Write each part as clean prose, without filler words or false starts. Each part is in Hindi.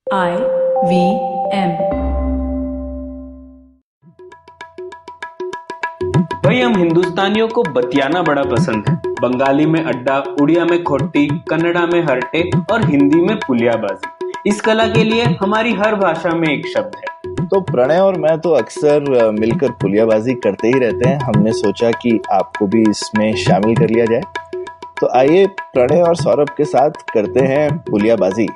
IVM। भाई हम हिंदुस्तानियों को बतियाना बड़ा पसंद है। बंगाली में अड्डा, उड़िया में खोट्टी, कन्नड़ा में हरटे और हिंदी में पुलियाबाजी। इस कला के लिए हमारी हर भाषा में एक शब्द है। तो प्रणय और मैं तो अक्सर मिलकर पुलियाबाजी करते ही रहते हैं। हमने सोचा कि आपको भी इसमें शामिल कर लिया जाए। तो आइए प्रणय और सौरभ के साथ करते हैं पुलियाबाजी।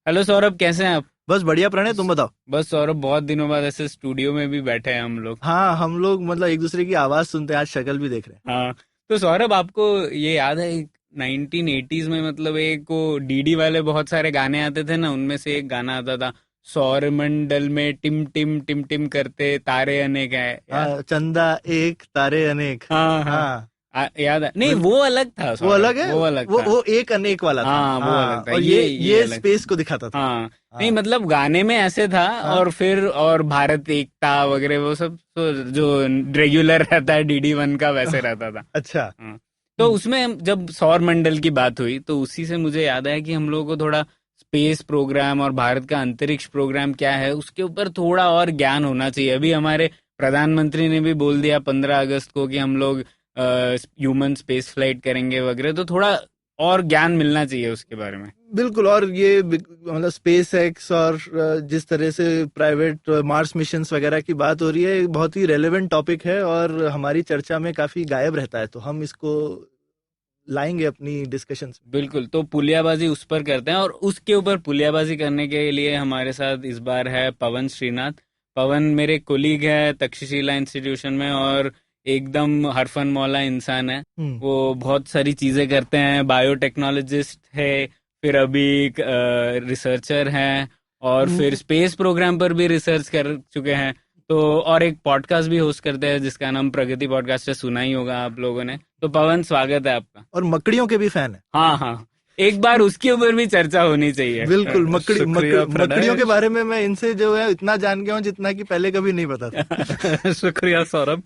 हेलो सौरभ, कैसे हैं आप? बस बढ़िया प्रणय, तुम बताओ। बस सौरभ, बहुत दिनों बाद ऐसे स्टूडियो में भी बैठे हैं हम लोग। हाँ, हम लोग मतलब एक दूसरे की आवाज सुनते हैं, आज शक्ल भी देख रहे हैं। हाँ, तो सौरभ आपको ये याद है 1980s में मतलब एक वो डीडी वाले बहुत सारे गाने आते थे ना, उनमें से एक गाना आता था, सौर मंडल में टिम टिम टिम टिम करते तारे अनेक है। चंदा एक तारे अनेक। हाँ हाँ, याद है? नहीं, वो अलग था। वो अलग है, वो अलग था। वो एक अनेक वाला था। हाँ, वो अलग था। और ये स्पेस को दिखाता था। हाँ, नहीं मतलब गाने में ऐसे था। और फिर और भारत एकता वगैरह वो सब तो जो रेगुलर रहता है DD1 का, वैसे रहता था। अच्छा। तो उसमें जब सौर मंडल की बात हुई तो उसी से मुझे याद आया कि हम लोगों को थोड़ा स्पेस प्रोग्राम और भारत का अंतरिक्ष प्रोग्राम क्या है उसके ऊपर थोड़ा और ज्ञान होना चाहिए। अभी हमारे प्रधानमंत्री ने भी बोल दिया 15 अगस्त को कि हम लोग ह्यूमन स्पेस फ्लाइट करेंगे वगैरह, तो थोड़ा और ज्ञान मिलना चाहिए उसके बारे में। बिल्कुल। और ये मतलब स्पेस एक्स और जिस तरह से प्राइवेट मार्स मिशंस वगैरह की बात हो रही है, बहुत ही रेलेवेंट टॉपिक है और हमारी चर्चा में काफी गायब रहता है, तो हम इसको लाएंगे अपनी डिस्कशंस में। बिल्कुल, तो पुलियाबाजी उस पर करते हैं। और उसके ऊपर पुलियाबाजी करने के लिए हमारे साथ इस बार है पवन श्रीनाथ। पवन मेरे कोलीग है तक्षशिला इंस्टीट्यूशन में और एकदम हरफन मौला इंसान है। वो बहुत सारी चीजें करते हैं, बायोटेक्नोलॉजिस्ट है, फिर अभी रिसर्चर हैं और फिर स्पेस प्रोग्राम पर भी रिसर्च कर चुके हैं। तो और एक पॉडकास्ट भी होस्ट करते हैं जिसका नाम प्रगति पॉडकास्ट है, सुना ही होगा आप लोगों ने। तो पवन, स्वागत है आपका। और मकड़ियों के भी फैन है। हाँ हाँ, एक बार उसके ऊपर भी चर्चा होनी चाहिए। बिल्कुल। मकड़ियों के बारे में मैं इनसे जो है इतना जान गया हूँ जितना कि पहले कभी नहीं पता था। शुक्रिया सौरभ।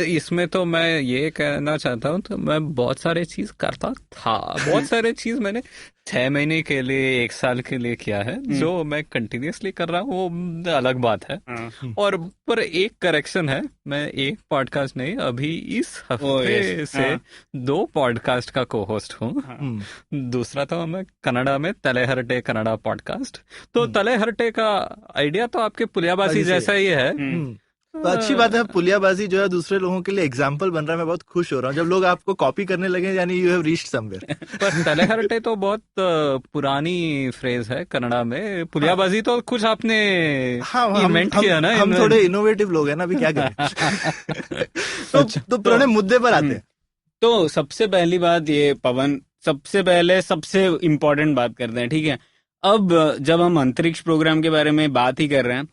इसमें तो मैं ये कहना चाहता हूँ, तो मैं बहुत सारे चीज करता था। बहुत सारे चीज मैंने 6 महीने के लिए, 1 साल के लिए किया है। जो मैं कंटिन्यूअसली कर रहा हूँ वो अलग बात है। और पर एक करेक्शन है, मैं एक पॉडकास्ट नहीं, अभी इस हफ्ते से 2 पॉडकास्ट का को होस्ट हूँ। दूसरा तो मैं कनाडा में तले हरटे कनाडा पॉडकास्ट। तो तले हरटे का आइडिया तो आपके पुलियाबाजी जैसा ही है। तो अच्छी बात है, पुलियाबाजी जो है दूसरे लोगों के लिए एग्जाम्पल बन रहा है। मैं बहुत खुश हो रहा हूँ जब लोग आपको कॉपी करने लगे, यानी यू हैव रीच्ड समवेयर। पर तले हरटे तो बहुत पुरानी फ्रेज है कन्नड़ा में। पुलियाबाजी तो कुछ आपने इन्वेंट किया ना। हम थोड़े इनोवेटिव लोग हैं ना, अभी क्या करें। तो पुराने मुद्दे पर आते हैं। तो सबसे पहली बात ये पवन, सबसे पहले सबसे इम्पोर्टेंट बात करते हैं, ठीक है? अब जब हम अंतरिक्ष प्रोग्राम के बारे में बात ही कर रहे हैं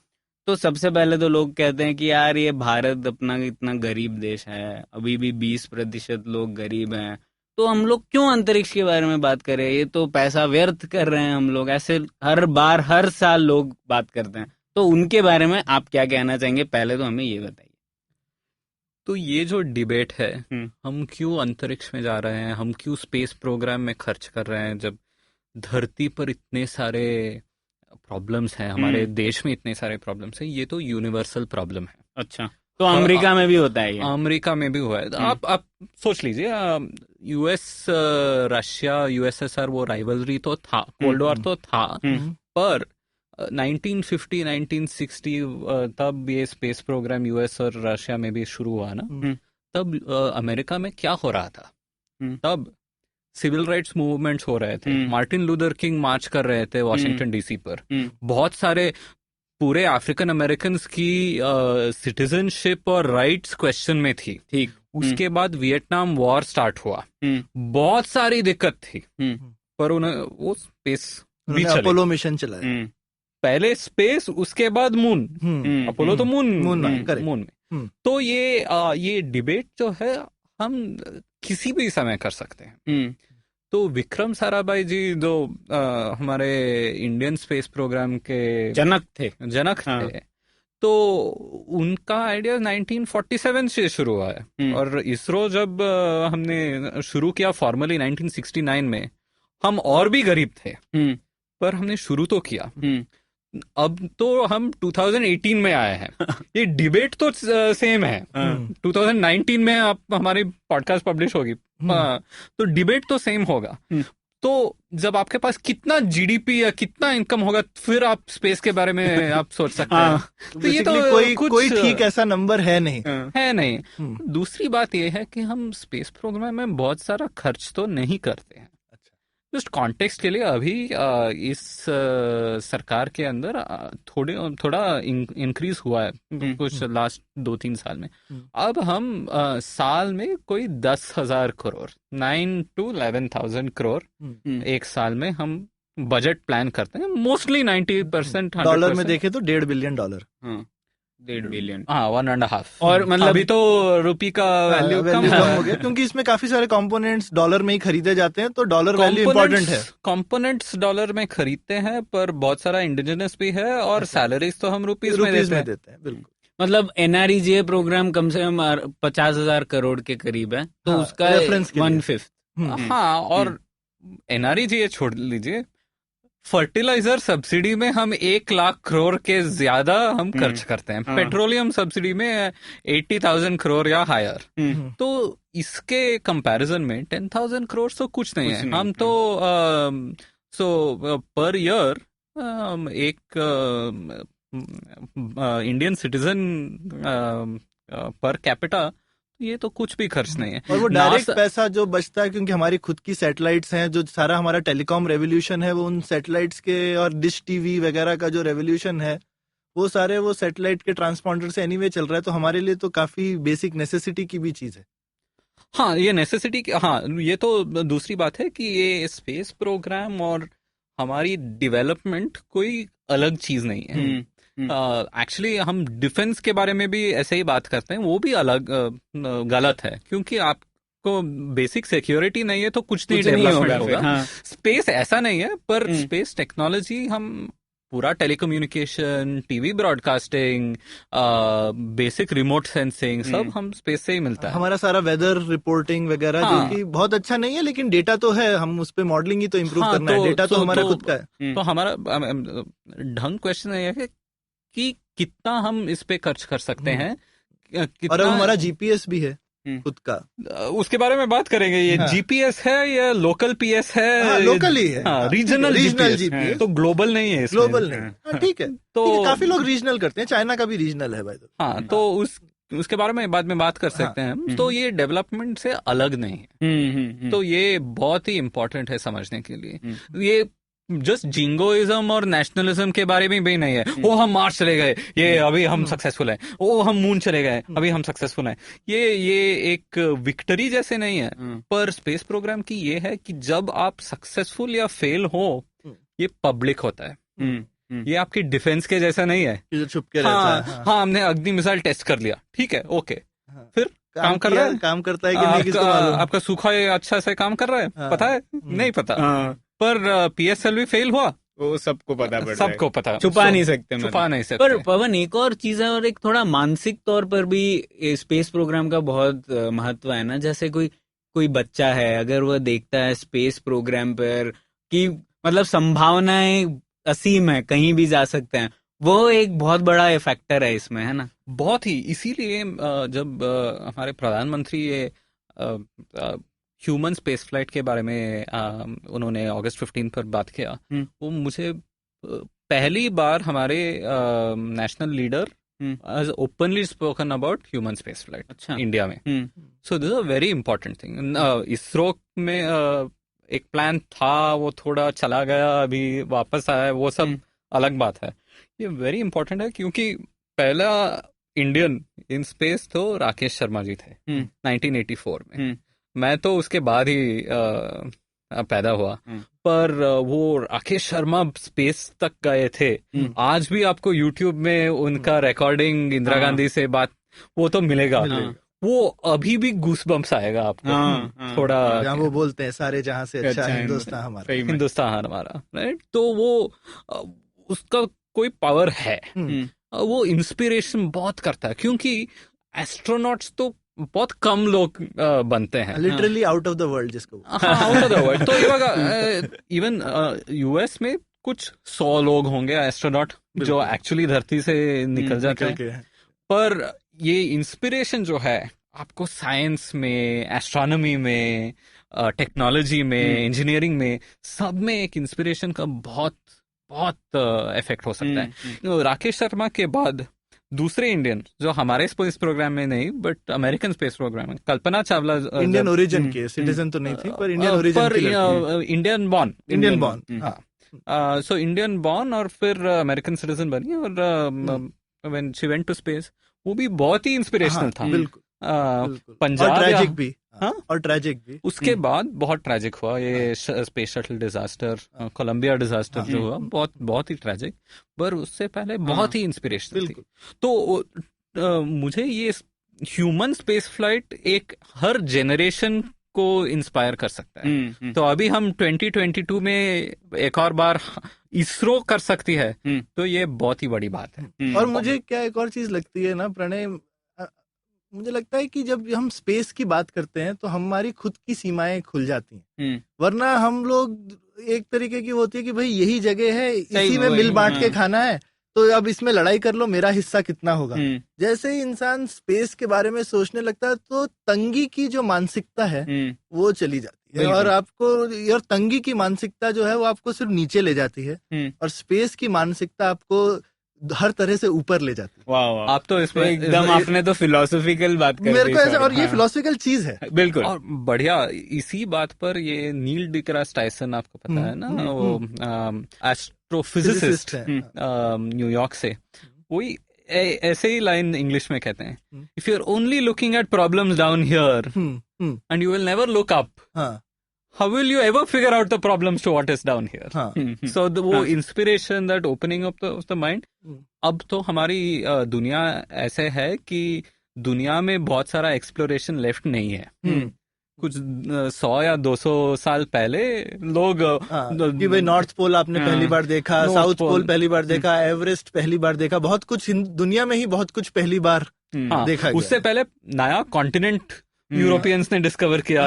तो सबसे पहले तो लोग कहते हैं कि यार ये भारत अपना इतना गरीब देश है, अभी भी 20% लोग गरीब हैं, तो हम लोग क्यों अंतरिक्ष के बारे में बात करें? ये तो पैसा व्यर्थ कर रहे हैं हम लोग। ऐसे हर साल लोग बात करते हैं। तो उनके बारे में आप क्या कहना चाहेंगे? पहले तो हमें ये बताइए। तो ये जो डिबेट है, हम क्यों अंतरिक्ष में जा रहे हैं, हम क्यों स्पेस प्रोग्राम में खर्च कर रहे हैं, जब धरती पर इतने सारे प्रॉब्लम्स हैं, हमारे देश में इतने सारे प्रॉब्लम्स हैं, ये तो यूनिवर्सल प्रॉब्लम है। अच्छा, तो अमेरिका में भी होता है ये? अमेरिका में भी हुआ है। आप सोच लीजिए, यूएस रशिया USSR वो राइवलरी तो था, कोल्ड वॉर तो था, पर 1950 1960 तब ये स्पेस प्रोग्राम यूएस और रशिया में भी शुरू हुआ ना। तब अमेरिका में क्या हो रहा था? तब सिविल राइट्स मूवमेंट्स हो रहे थे। मार्टिन लूथर किंग मार्च कर रहे थे वॉशिंगटन DC पर। बहुत सारे पूरे अफ्रीकन अमेरिकन की सिटीजनशिप और राइट्स क्वेश्चन में थी। ठीक। उसके बाद वियतनाम वॉर स्टार्ट हुआ, बहुत सारी दिक्कत थी, पर उन्हें वो स्पेस भी अपोलो मिशन चलाया। पहले स्पेस, उसके बाद मून। अपोलो तो मून में। तो ये डिबेट जो है हम किसी भी समय कर सकते हैं। तो विक्रम साराभाई जी जो हमारे इंडियन स्पेस प्रोग्राम के जनक थे, तो उनका आइडिया 1947 से शुरू हुआ है। और इसरो जब हमने शुरू किया फॉर्मली 1969 में, हम और भी गरीब थे। पर हमने शुरू तो किया। अब तो हम 2018 में आए हैं। ये डिबेट तो सेम है। 2019 में आप हमारी पॉडकास्ट पब्लिश होगी, तो डिबेट तो सेम होगा। तो जब आपके पास कितना जीडीपी या कितना इनकम होगा, फिर आप स्पेस के बारे में आप सोच सकते हैं। तो ये तो कोई ठीक ऐसा नंबर है नहीं। दूसरी बात ये है कि हम स्पेस प्रोग्राम में बहुत सारा खर्च तो नहीं करते हैं। जस्ट कॉन्टेक्स्ट के लिए, अभी इस सरकार के अंदर थोड़ा इंक्रीज हुआ है कुछ लास्ट 2-3 साल में। अब हम साल में कोई 10,000 करोड़ 9 to 11,000 करोड़ एक साल में हम बजट प्लान करते हैं। मोस्टली 90% डॉलर में देखे तो $1.5 बिलियन। 1.5 बिलियन, 1.5। और मतलब अभी तो रुपी का वैल्यू कम हो गया, क्योंकि इसमें काफी सारे कंपोनेंट्स डॉलर में ही खरीदे जाते हैं, तो डॉलर वैल्यू इंपॉर्टेंट है। कंपोनेंट्स डॉलर में खरीदते हैं, पर बहुत सारा इंडिजिनस भी है, और सैलरीज तो हम रुपीज में देते हैं। बिल्कुल। मतलब NREGA प्रोग्राम कम से कम 50,000 करोड़ के करीब है, तो उसका 1/5। हाँ, और NREGA छोड़ लीजिए, फर्टिलाइजर सब्सिडी में हम 1 लाख करोड़ के ज्यादा हम खर्च करते हैं। पेट्रोलियम सब्सिडी में 80,000 करोड़ या हायर। तो इसके कंपैरिजन में 10,000 करोड़ तो कुछ नहीं है। हम तो पर ईयर एक इंडियन सिटीजन पर कैपिटा, ये तो कुछ भी खर्च नहीं है। और वो डायरेक्ट पैसा जो बचता है, क्योंकि हमारी खुद की सैटेलाइट्स हैं, जो सारा हमारा टेलीकॉम रेवोल्यूशन है, वो उन सैटेलाइट्स के, और डिश टीवी वगैरह का जो रेवोल्यूशन है, वो सारे वो सैटेलाइट के ट्रांसपॉन्डर से एनीवे चल रहा है। तो हमारे लिए तो काफी बेसिक नेसेसिटी की भी चीज है। हाँ, ये नेसेसिटी, हाँ, ये तो दूसरी बात है कि ये स्पेस प्रोग्राम और हमारी डेवलपमेंट कोई अलग चीज नहीं है। एक्चुअली हम डिफेंस के बारे में भी ऐसे ही बात करते हैं, वो भी अलग गलत है, क्योंकि आपको बेसिक सिक्योरिटी नहीं है तो कुछ नहीं डेवलपमेंट होगा। स्पेस ऐसा नहीं है, पर स्पेस टेक्नोलॉजी हम पूरा telecommunication, TV broadcasting, basic remote sensing, सब हम स्पेस से ही मिलता है। हमारा सारा वेदर रिपोर्टिंग वगैरह, जो कि बहुत अच्छा नहीं है, लेकिन डेटा तो है, हम उस पे मॉडलिंग ही तो इम्प्रूव करना है। डेटा तो हमारा खुद का है। तो हमारा ढंग क्वेश्चन है कि कितना हम इस पे खर्च कर सकते हैं, और हमारा जीपीएस भी है खुद का, उसके बारे में बात करेंगे। ये जीपीएस है या लोकल पीएस है? लोकल ही है, रीजनल जीपीएस, तो ग्लोबल नहीं है। ग्लोबल नहीं, ठीक है। तो काफी लोग रीजनल करते हैं, चाइना का भी रीजनल है भाई। हाँ, तो उसके बारे में बाद में बात कर सकते हैं। तो ये डेवलपमेंट से अलग नहीं है। तो ये बहुत ही इम्पोर्टेंट है समझने के लिए। ये जस्ट जिंगोइज्म और नेशनलिज्म के बारे में भी नहीं है। वो हम मार्स चले गए, ये अभी हम सक्सेसफुल हैं। वो हम मून चले गए, अभी हम सक्सेसफुल हैं। ये एक विक्ट्री जैसे नहीं है। पर स्पेस प्रोग्राम की ये है कि जब आप सक्सेसफुल या फेल हो, ये पब्लिक होता है। ये आपकी डिफेंस के जैसा नहीं है, छुप के रहता है। हाँ, हमने अग्नि मिसाइल टेस्ट कर लिया, ठीक है, ओके, फिर काम कर रहा है, काम करता है कि नहीं, किसको मालूम? आपका सूखा अच्छा से काम कर रहा है, पता है? नहीं पता। पर PSLV फेल हुआ, वो सबको पता पड़ सबको पता, छुपा नहीं सकते। पर पवन, एक और चीज है, और एक थोड़ा मानसिक तौर पर भी स्पेस प्रोग्राम का बहुत महत्व है ना। जैसे कोई बच्चा है, अगर वह देखता है स्पेस प्रोग्राम पर कि मतलब संभावनाएं असीम है, कहीं भी जा सकते हैं, वो एक बहुत बड़ा फैक्टर है इसमें, है ना? बहुत ही। इसीलिए जब हमारे प्रधानमंत्री ये ह्यूमन स्पेस फ्लाइट के बारे में उन्होंने August 15 पर बात किया, वो मुझे पहली बार हमारे national leader has openly spoken about human space flight India में। So this is a very important thing. ISRO में एक प्लान था, वो थोड़ा चला गया, अभी वापस आया, वो सब अलग बात है। ये वेरी इंपॉर्टेंट है, क्योंकि पहला इंडियन इन स्पेस तो राकेश शर्मा जी थे 1984 में। मैं तो उसके बाद ही पैदा हुआ, पर वो राकेश शर्मा स्पेस तक गए थे। आज भी आपको यूट्यूब में उनका रिकॉर्डिंग इंदिरा गांधी से बात, वो तो मिलेगा। वो अभी भी गूसबम्स आएगा आपको थोड़ा, जहाँ वो बोलते हैं सारे जहां से अच्छा हिंदुस्तान हमारा, राइट? तो वो उसका कोई पावर है, वो इंस्पिरेशन बहुत करता है, क्योंकि एस्ट्रोनॉट्स तो बहुत कम लोग बनते हैं, literally out of the world, जिसको आउट ऑफ द वर्ल्ड। तो इवन US में कुछ 100 लोग होंगे एस्ट्रोनॉट जो एक्चुअली धरती से निकल जाते हैं। पर ये इंस्पिरेशन जो है आपको साइंस में, एस्ट्रोनॉमी में, टेक्नोलॉजी में, इंजीनियरिंग में, सब में एक इंस्पिरेशन का बहुत बहुत इफेक्ट हो सकता है। राकेश शर्मा के बाद दूसरे इंडियन जो हमारे स्पेस प्रोग्राम में नहीं बट अमेरिकन स्पेस प्रोग्राम में, कल्पना चावला इंडियन ओरिजिन के, सिटीजन तो नहीं थी पर इंडियन ओरिजिन की लड़की, Indian born so Indian born और फिर अमेरिकन सिटीजन बनी और when she went to space, वो भी बहुत ही इंस्पिरेशनल था। बिल्कुल। पंजाब और ट्रैजिक भी। और ट्रैजिक भी। उसके बाद बहुत ट्रैजिक हुआ ये space shuttle disaster, Columbia disaster जो हुआ, बहुत बहुत ही ट्रैजिक, पर उससे पहले बहुत ही इंस्पिरेशनल थी। तो मुझे ये ह्यूमन स्पेस फ्लाइट एक हर जेनरेशन को इंस्पायर कर सकता है। तो अभी हम 2022 में एक और बार इसरो कर सकती है, तो ये बहुत ही बड़ी बात है। और मुझे क्या एक और चीज लगती है ना प्रणय, मुझे लगता है कि जब हम स्पेस की बात करते हैं तो हमारी खुद की सीमाएं खुल जाती हैं। वरना हम लोग एक तरीके की होती है कि भाई यही जगह है, इसी में मिल बांट के खाना है, तो अब इसमें लड़ाई कर लो, मेरा हिस्सा कितना होगा। जैसे ही इंसान स्पेस के बारे में सोचने लगता है तो तंगी की जो मानसिकता है वो चली जाती है, और आपको और तंगी की मानसिकता जो है वो आपको सिर्फ नीचे ले जाती है, और स्पेस की मानसिकता आपको हर तरह से ऊपर ले जाती है। वाह, आप तो इसमें एकदम आपने तो फिलोसॉफिकल बात कर दी मेरे को ऐसा, और ये फिलोसॉफिकल चीज है बिल्कुल। और बढ़िया, इसी बात पर ये नील डिग्रास टायसन, आपको पता है ना, वो एस्ट्रोफिजिसिस्ट न्यूयॉर्क से, वही ऐसे ही लाइन इंग्लिश में कहते हैं, if you are only looking at problems down here and you will never look up, how will you ever figure out the problems to what is down here? So वो inspiration, that opening up of the mind, अब तो हमारी दुनिया ऐसे है कि दुनिया में बहुत सारा एक्सप्लोरेशन लेफ्ट नहीं है। कुछ 100 या 200 साल पहले लोग कि भाई नॉर्थ पोल आपने पहली बार देखा, साउथ पोल पहली बार देखा, एवरेस्ट पहली बार देखा, बहुत कुछ दुनिया में ही बहुत कुछ पहली बार देखा गया। उससे पहले नया कॉन्टिनेंट यूरोपियंस ने डिस्कवर किया,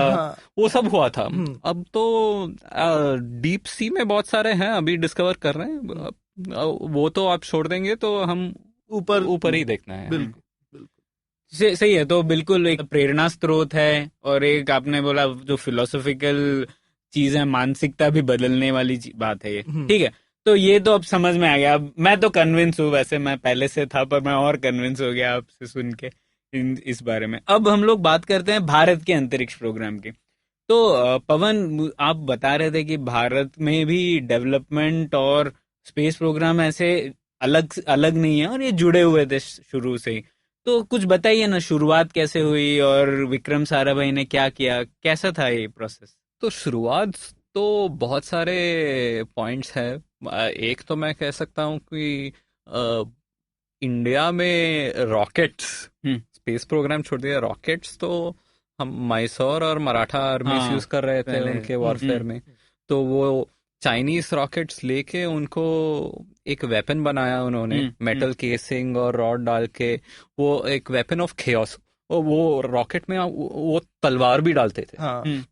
वो सब हुआ था। अब तो डीप सी में बहुत सारे हैं अभी डिस्कवर कर रहे हैं, वो तो आप छोड़ देंगे तो हम ऊपर ही देखना है। बिल्कुल सही है। तो बिल्कुल एक प्रेरणा स्रोत है, और एक आपने बोला जो फिलोसॉफिकल चीज है, मानसिकता भी बदलने वाली बात है ये। ठीक है, तो ये तो अब समझ में आ गया। अब मैं तो कन्विंस हूँ, वैसे मैं पहले से था पर मैं और कन्विंस हो गया आपसे सुन के इस बारे में। अब हम लोग बात करते हैं भारत के अंतरिक्ष प्रोग्राम की। तो पवन, आप बता रहे थे कि भारत में भी डेवलपमेंट और स्पेस प्रोग्राम ऐसे अलग नहीं है, और ये जुड़े हुए थे शुरू से ही। तो कुछ बताइए ना, शुरुआत कैसे हुई और विक्रम साराभाई ने क्या किया, कैसा था ये प्रोसेस? तो शुरुआत तो बहुत सारे पॉइंट्स है। एक तो मैं कह सकता हूँ कि इंडिया में रॉकेट्स, स्पेस प्रोग्राम छोड़ दिया, रॉकेट्स तो हम मैसूर और मराठा आर्मीज यूज कर रहे थे उनके वॉरफेयर में। तो वो चाइनीज रॉकेट्स लेके उनको एक वेपन बनाया उन्होंने, मेटल केसिंग और रॉड डाल के, वो एक वेपन ऑफ खेओस। वो रॉकेट में वो तलवार भी डालते थे।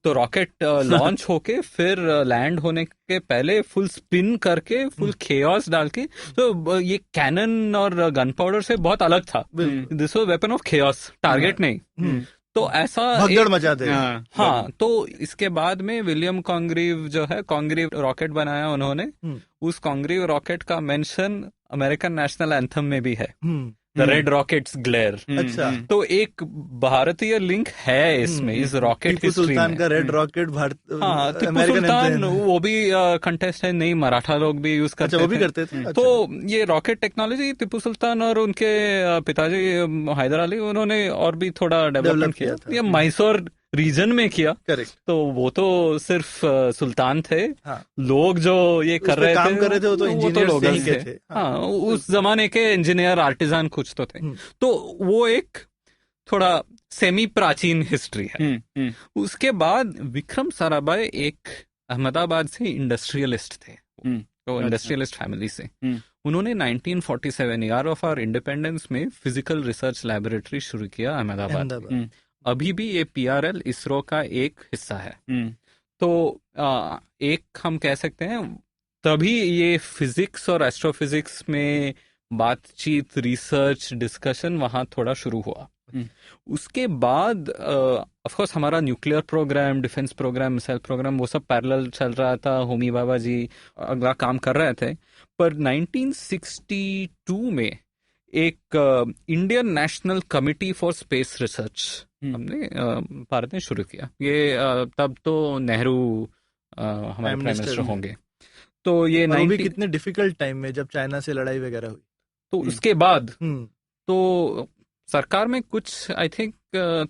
तो रॉकेट लॉन्च होके फिर लैंड होने के पहले फुल स्पिन करके, फुल खेओस डाल के, तो ये कैनन और गन पाउडर से बहुत अलग था। This was weapon of chaos, target नहीं। तो ऐसा भगदड़ मचा दे। हाँ, तो इसके बाद में विलियम कॉन्ग्रीव जो है, कॉन्ग्रीव रॉकेट बनाया उन्होंने। उस कॉन्ग्रीव रॉकेट का मेंशन अमेरिकन नेशनल एंथम में भी है, द रेड रॉकेट्स ग्लेयर। अच्छा, तो एक भारतीय लिंक है इसमें, इस रॉकेट टीपू सुल्तान का रेड रॉकेट भारत। हाँ, टीपू सुल्तान वो भी कंटेस्ट है, नहीं मराठा लोग भी यूज करते थे। वो भी करते थे। तो ये रॉकेट टेक्नोलॉजी टिप्पू सुल्तान और उनके पिताजी हैदर अली, उन्होंने और भी थोड़ा डेवलपमेंट किया। ये मैसूर रीजन में किया। करेक्ट। तो वो तो सिर्फ सुल्तान थे। लोग जो ये कर रहे थे वो तो इंजीनियर थे। हाँ, उस जमाने के इंजीनियर, आर्टिजान कुछ तो थे। तो वो एक थोड़ा सेमी प्राचीन हिस्ट्री है। उसके बाद विक्रम साराभाई एक अहमदाबाद से इंडस्ट्रियलिस्ट थे, तो इंडस्ट्रियलिस्ट फैमिली से। उन्होंने 1947 ईयर ऑफ आवर इंडिपेंडेंस में फिजिकल रिसर्च लैबोरेटरी शुरू किया अहमदाबाद। अभी भी ये PRL इसरो का एक हिस्सा है। तो एक हम कह सकते हैं तभी ये फिजिक्स और एस्ट्रोफिजिक्स में बातचीत, रिसर्च, डिस्कशन वहाँ थोड़ा शुरू हुआ। उसके बाद ऑफ कोर्स हमारा nuclear program, defence program, missile program वो सब पैरेलल चल रहा था। होमी बाबा जी अगला काम कर रहे थे। पर 1962 में एक Indian national committee for space research हमने भारत में शुरू किया। ये तब तो नेहरू हमारे प्राइम मिनिस्टर होंगे। तो ये वो भी कितने डिफिकल्ट टाइम में जब चाइना से लड़ाई वगैरह हुई। तो उसके बाद तो सरकार में कुछ आई थिंक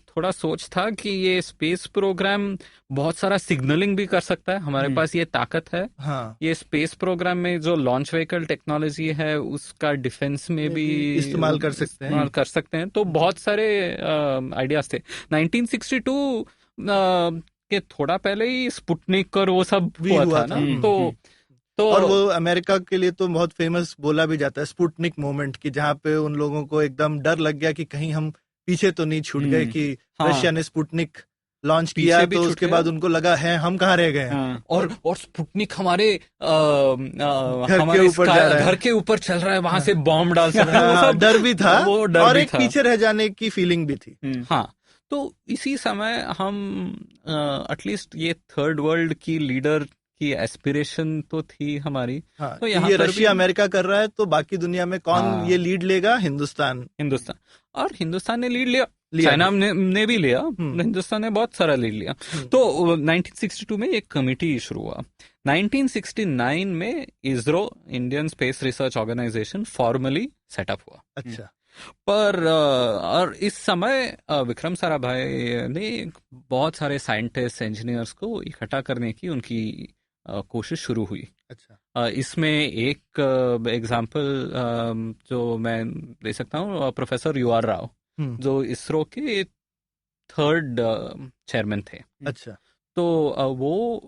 थोड़ा सोच था कि ये स्पेस प्रोग्राम बहुत सारा सिग्नलिंग भी कर सकता है, हमारे पास ये ताकत है। हाँ। ये स्पेस प्रोग्राम में जो लॉन्च व्हीकल टेक्नोलॉजी है उसका डिफेंस में भी इस्तेमाल कर सकते हैं। तो बहुत सारे आइडियाज थे। 1962 के थोड़ा पहले ही स्पुतनिक और वो सब हुआ था ना। तो और वो अमेरिका के लिए तो बहुत फेमस बोला भी जाता है स्पुतनिक मोमेंट, कि जहाँ पे उन लोगों को एकदम डर लग गया कि कहीं हम पीछे तो नहीं छूट गए, कि रशिया ने स्पुतनिक लॉन्च किया तो उसके बाद उनको लगा है हम कहाँ रह गए हैं। और स्पुतनिक हमारे घर के ऊपर चल रहा है, वहां से बॉम्ब डाल सकते हैं। डर भी था और एक पीछे रह जाने की फीलिंग भी थी। हाँ, तो इसी समय हम एटलीस्ट ये थर्ड वर्ल्ड की लीडर की एस्पिरेशन तो थी हमारी। हाँ, तो यहाँ ये रशिया अमेरिका कर रहा है तो बाकी दुनिया में कौन ये लीड लेगा? हिंदुस्तान। और हिंदुस्तान ने लीड लिया, चाइना ने भी लिया, हिंदुस्तान ने बहुत सारा लीड लिया। तो 1962 में एक कमिटी शुरू हुआ। 1969 में ISRO, Indian space research organisation, formally setup हुआ। अच्छा। पर और इस समय विक्रम साराभाई ने बहुत सारे साइंटिस्ट, इंजीनियर्स को इकट्ठा करने की उनकी कोशिश शुरू हुई। अच्छा। इसमें एक एग्जाम्पल जो मैं दे सकता हूँ, प्रोफेसर यू आर राव, जो इसरो के थर्ड चेयरमैन थे। अच्छा। तो वो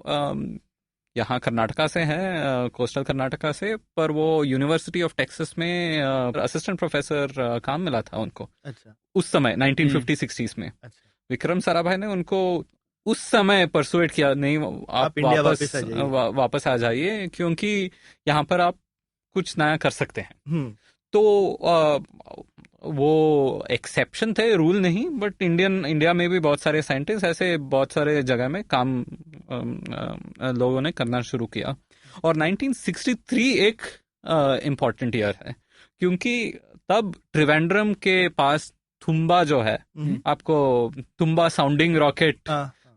यहाँ कर्नाटका से है, कोस्टल कर्नाटका से, पर वो यूनिवर्सिटी ऑफ टेक्सास में असिस्टेंट प्रोफेसर काम मिला था उनको। अच्छा। उस समय 1950-60s में। अच्छा। विक्रम साराभाई ने उनको उस समय परसुएट किया, नहीं आप इंडिया वापस आ जाइए, क्योंकि यहाँ पर आप कुछ नया कर सकते हैं। तो वो एक्सेप्शन थे, रूल नहीं। बट इंडिया में भी बहुत सारे साइंटिस्ट ऐसे बहुत सारे जगह में काम लोगों ने करना शुरू किया। और 1963 एक इम्पॉर्टेंट ईयर है, क्योंकि तब त्रिवेंद्रम के पास थुम्बा जो है, आपको थुम्बा साउंडिंग रॉकेट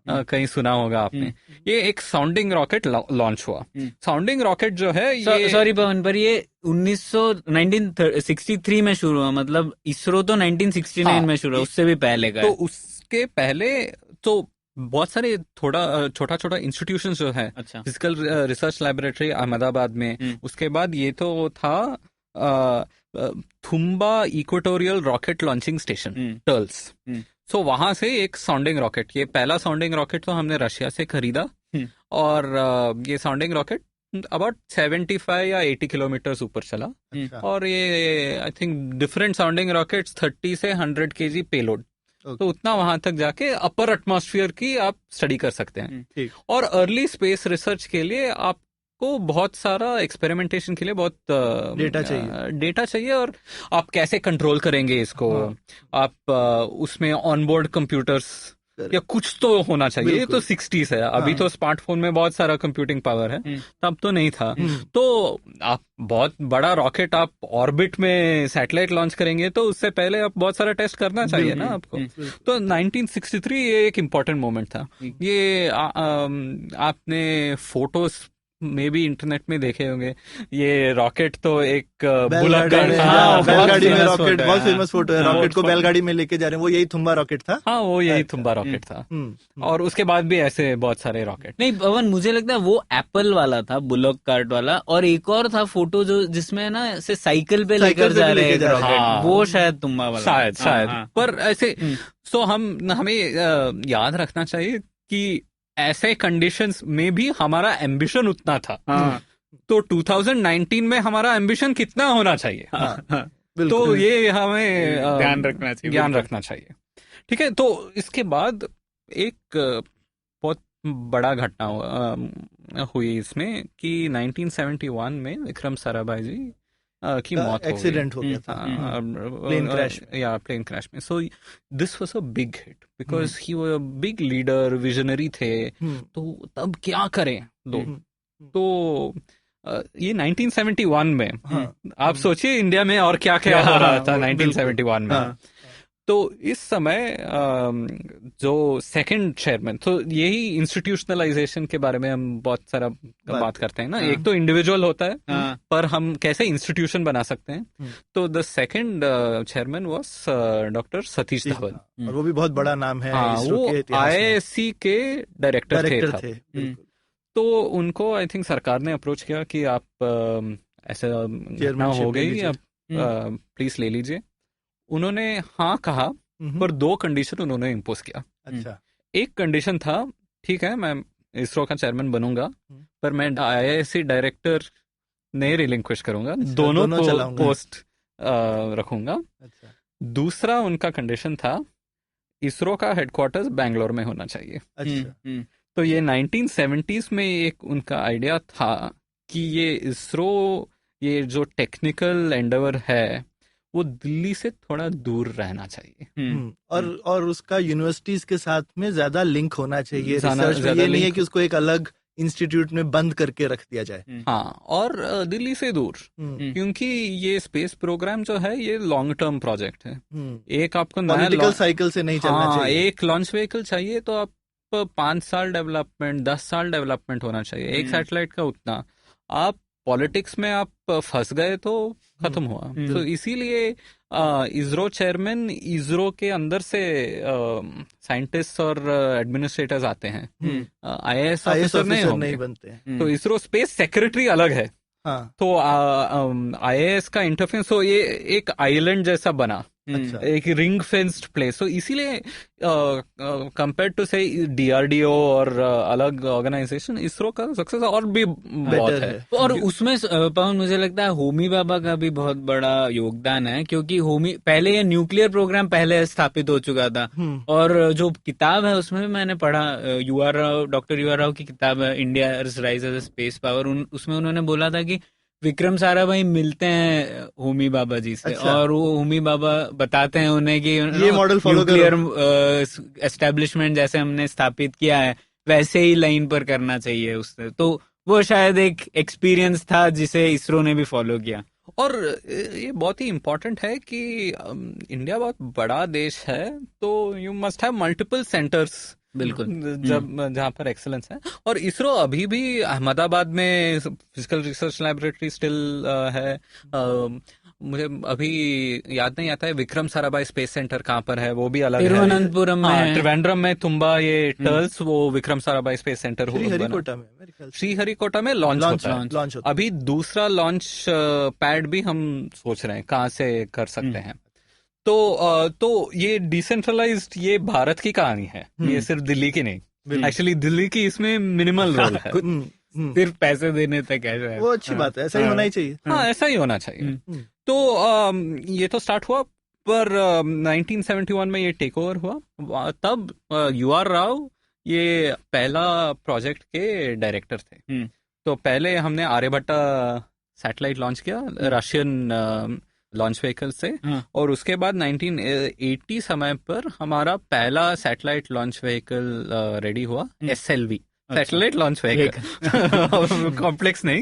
कहीं सुना होगा आपने, ये एक साउंडिंग रॉकेट लॉन्च हुआ। साउंडिंग रॉकेट जो है ये सॉरी पवन, पर ये 1963 में शुरू हुआ, मतलब इसरो तो 1969 में शुरू हुआ, उससे भी पहले का। तो उसके पहले तो बहुत सारे छोटा छोटा इंस्टीट्यूशंस जो है। अच्छा। फिजिकल रिसर्च लैबोरेटरी अहमदाबाद में, उसके बाद ये तो था Thumba equatorial rocket launching station, TERLS. So वहां से एक साउंडिंग रॉकेट, ये पहला साउंडिंग रॉकेट तो हमने रशिया से खरीदा। और ये साउंडिंग रॉकेट अबाउट 75 या 80 किलोमीटर ऊपर चला। और ये I think different sounding rockets 30 से 100 kg पेलोड। तो उतना वहां तक जाके अपर एटमॉस्फेयर की आप स्टडी कर सकते हैं। और अर्ली स्पेस रिसर्च के लिए आपको बहुत सारा एक्सपेरिमेंटेशन के लिए बहुत डेटा चाहिए। और आप कैसे कंट्रोल करेंगे इसको? हाँ। आप उसमें ऑनबोर्ड कंप्यूटर्स या कुछ तो होना चाहिए। ये तो 60s है, अभी तो स्मार्टफोन में बहुत सारा कंप्यूटिंग पावर है, तब तो नहीं था। तो आप बहुत बड़ा रॉकेट आप ऑर्बिट में सैटेलाइट लॉन्च करेंगे तो उससे पहले आप बहुत सारा टेस्ट करना चाहिए ना आपको। तो 1963 ये एक इम्पोर्टेंट मोमेंट था। ये आपने फोटोज में भी इंटरनेट में देखे होंगे। ये रॉकेट तो एक बैलगाड़ी में रॉकेट, बहुत फेमस फोटो है। रॉकेट को बैलगाड़ी में लेके जा रहे हैं, वो यही थुम्बा रॉकेट था। हाँ, वो यही थुम्बा रॉकेट था। और उसके बाद भी ऐसे बहुत सारे रॉकेट। नहीं पवन, मुझे लगता है वो एप्पल वाला था, बुलॉक कार्ट वाला। और एक और था फोटो जो जिसमें ना ऐसे साइकिल पे लेकर जा रहे हैं, वो शायद थुम्बा वाला, शायद। पर ऐसे तो हमें याद रखना चाहिए कि ऐसे कंडीशंस में भी हमारा एम्बिशन उतना था। तो 2019 में हमारा एम्बिशन कितना होना चाहिए? तो ये हमें ध्यान रखना चाहिए। ठीक है। तो इसके बाद एक बहुत बड़ा घटना हुई इसमें कि 1971 में विक्रम साराभाई जी की मौत हो गई। एक्सीडेंट हो गया था प्लेन क्रैश में। या प्लेन क्रैश में। So this was a big hit because he वो बिग लीडर, विजनरी थे। तो तब क्या करें लोग? तो ये 1971 में आप सोचिए इंडिया में और क्या क्या हो रहा था 1971 में। तो इस समय जो सेकंड चेयरमैन, तो यही इंस्टीट्यूशनलाइजेशन के बारे में हम बहुत सारा बात करते हैं ना। एक तो इंडिविजुअल होता है, पर हम कैसे इंस्टीट्यूशन बना सकते हैं। तो the second chairman was doctor Satish Dhawan, और वो भी बहुत बड़ा नाम है। वो IISc के डायरेक्टर थे। तो उनको आई थिंक सरकार ने अप्रोच किया कि आप ऐसा घटना हो गई, आप प्लीज ले लीजिए। उन्होंने हाँ कहा, पर 2 कंडीशन उन्होंने इम्पोज किया। अच्छा। एक कंडीशन था, ठीक है मैं इसरो का चेयरमैन बनूंगा, पर मैं IISc डायरेक्टर नहीं रिलिंक्विश करूंगा, दोनों पोस्ट रखूंगा। अच्छा। दूसरा उनका कंडीशन था, इसरो का हेडक्वार्टर्स बैंगलोर में होना चाहिए। अच्छा। तो ये 1970s में एक उनका आइडिया था कि ये इसरो, ये जो टेक्निकल एंडेवर है वो दिल्ली से थोड़ा दूर रहना चाहिए। और उसका यूनिवर्सिटीज के साथ में ज्यादा लिंक होना चाहिए रिसर्च में। ये नहीं है कि उसको एक अलग इंस्टीट्यूट में बंद करके रख दिया जाए। हाँ, और दिल्ली से दूर, क्योंकि ये स्पेस प्रोग्राम जो है ये लॉन्ग टर्म प्रोजेक्ट है। एक आपको पॉलिटिकल साइकिल से नहीं चलना चाहिए। एक लॉन्च व्हीकल चाहिए तो आप 5 साल डेवलपमेंट, 10 साल डेवलपमेंट होना चाहिए। एक सैटेलाइट का उतना, आप पॉलिटिक्स में आप फंस गए तो खत्म हुआ। तो इसीलिए इसरो चेयरमैन, इसरो के अंदर से साइंटिस्ट और एडमिनिस्ट्रेटर्स आते हैं, IAS ऑफिसर नहीं बनते। तो इसरो स्पेस सेक्रेटरी अलग है। तो IAS का इंटरफेरेंस, तो ये एक आइलैंड जैसा बना, एक रिंग फेंस्ड प्लेस। तो इसीलिए कंपेयर टू से DRDO और अलग ऑर्गेनाइजेशन, इसरो का सक्सेस और भी बहुत है। और उसमें पवन, मुझे लगता है होमी भाभा का भी बहुत बड़ा योगदान है, क्योंकि होमी पहले ये न्यूक्लियर प्रोग्राम पहले स्थापित हो चुका था। और जो किताब है उसमें भी मैंने पढ़ा, डॉक्टर UR राव की किताब है, India rise as a space power. उसमें उन्होंने बोला था कि विक्रम साराभाई मिलते हैं होमी भाभा जी से। अच्छा। और वो होमी भाभा बताते हैं उन्हें कि ये मॉडल फॉलो करो, न्यूक्लियर एस्टेब्लिशमेंट जैसे हमने स्थापित किया है वैसे ही लाइन पर करना चाहिए उससे। तो वो शायद एक एक्सपीरियंस था जिसे इसरो ने भी फॉलो किया। और ये बहुत ही इम्पोर्टेंट है कि इंडिया बहुत बड़ा देश है, तो you must have multiple centres, बिल्कुल, जहाँ पर एक्सेलेंस है। और इसरो अभी भी अहमदाबाद में फिजिकल रिसर्च लैबोरेटरी स्टिल है। मुझे अभी याद नहीं आता है विक्रम साराभाई स्पेस सेंटर कहाँ पर है, वो भी अलग है। तिरुवनंतपुरम में, त्रिवेंद्रम में तुम्बा ये टर्ल्स, वो विक्रम साराभाई स्पेस सेंटर श्रीहरिकोटा में लॉन्च होता है। अभी दूसरा लॉन्च पैड भी हम सोच रहे हैं कहाँ से कर सकते हैं। तो ये डिसेंट्रलाइज्ड, ये भारत की कहानी है, ये सिर्फ दिल्ली की नहीं। एक्चुअली दिल्ली की इसमें मिनिमल रोल है, सिर्फ पैसे देने तक है। वो अच्छी बात है, ऐसा ही होना ही चाहिए। हाँ, ऐसा ही होना चाहिए। तो ये तो स्टार्ट हुआ, पर 1971 में ये टेक ओवर हुआ। तब UR राव ये पहला प्रोजेक्ट के डायरेक्टर थे। तो पहले हमने आर्यभट्टा सैटेलाइट लॉन्च किया रशियन लॉन्च व्हीकल से। और उसके बाद 1980 समय पर हमारा पहला सैटेलाइट लॉन्च व्हीकल रेडी हुआ, SLV, satellite launch vehicle, complex नहीं।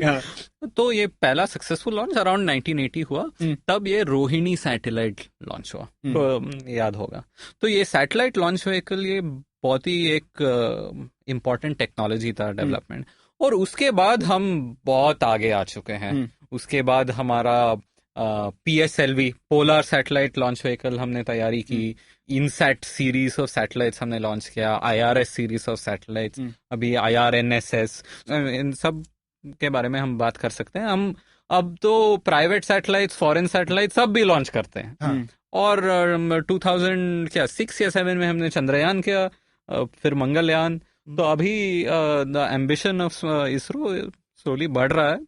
तो ये पहला सक्सेसफुल लॉन्च अराउंड 1980 हुआ। तब ये रोहिणी सैटेलाइट लॉन्च हुआ, तो याद होगा। तो ये सैटेलाइट लॉन्च व्हीकल ये बहुत ही एक इम्पोर्टेंट टेक्नोलॉजी था, डेवलपमेंट। और उसके बाद हम बहुत आगे आ चुके हैं। उसके बाद हमारा PSLV, polar satellite launch vehicle, हमने तैयारी की। इनसैट सीरीज ऑफ सैटेलाइट्स हमने लॉन्च किया, IRS सीरीज ऑफ सैटेलाइट्स, अभी IRNSS, इन सब के बारे में हम बात कर सकते हैं। हम अब तो प्राइवेट सैटेलाइट्स, फॉरेन सैटेलाइट्स सब भी लॉन्च करते हैं। और 2006 या 7 में हमने चंद्रयान किया, फिर मंगलयान। तो अभी the ambition of ISRO slowly बढ़ रहा है।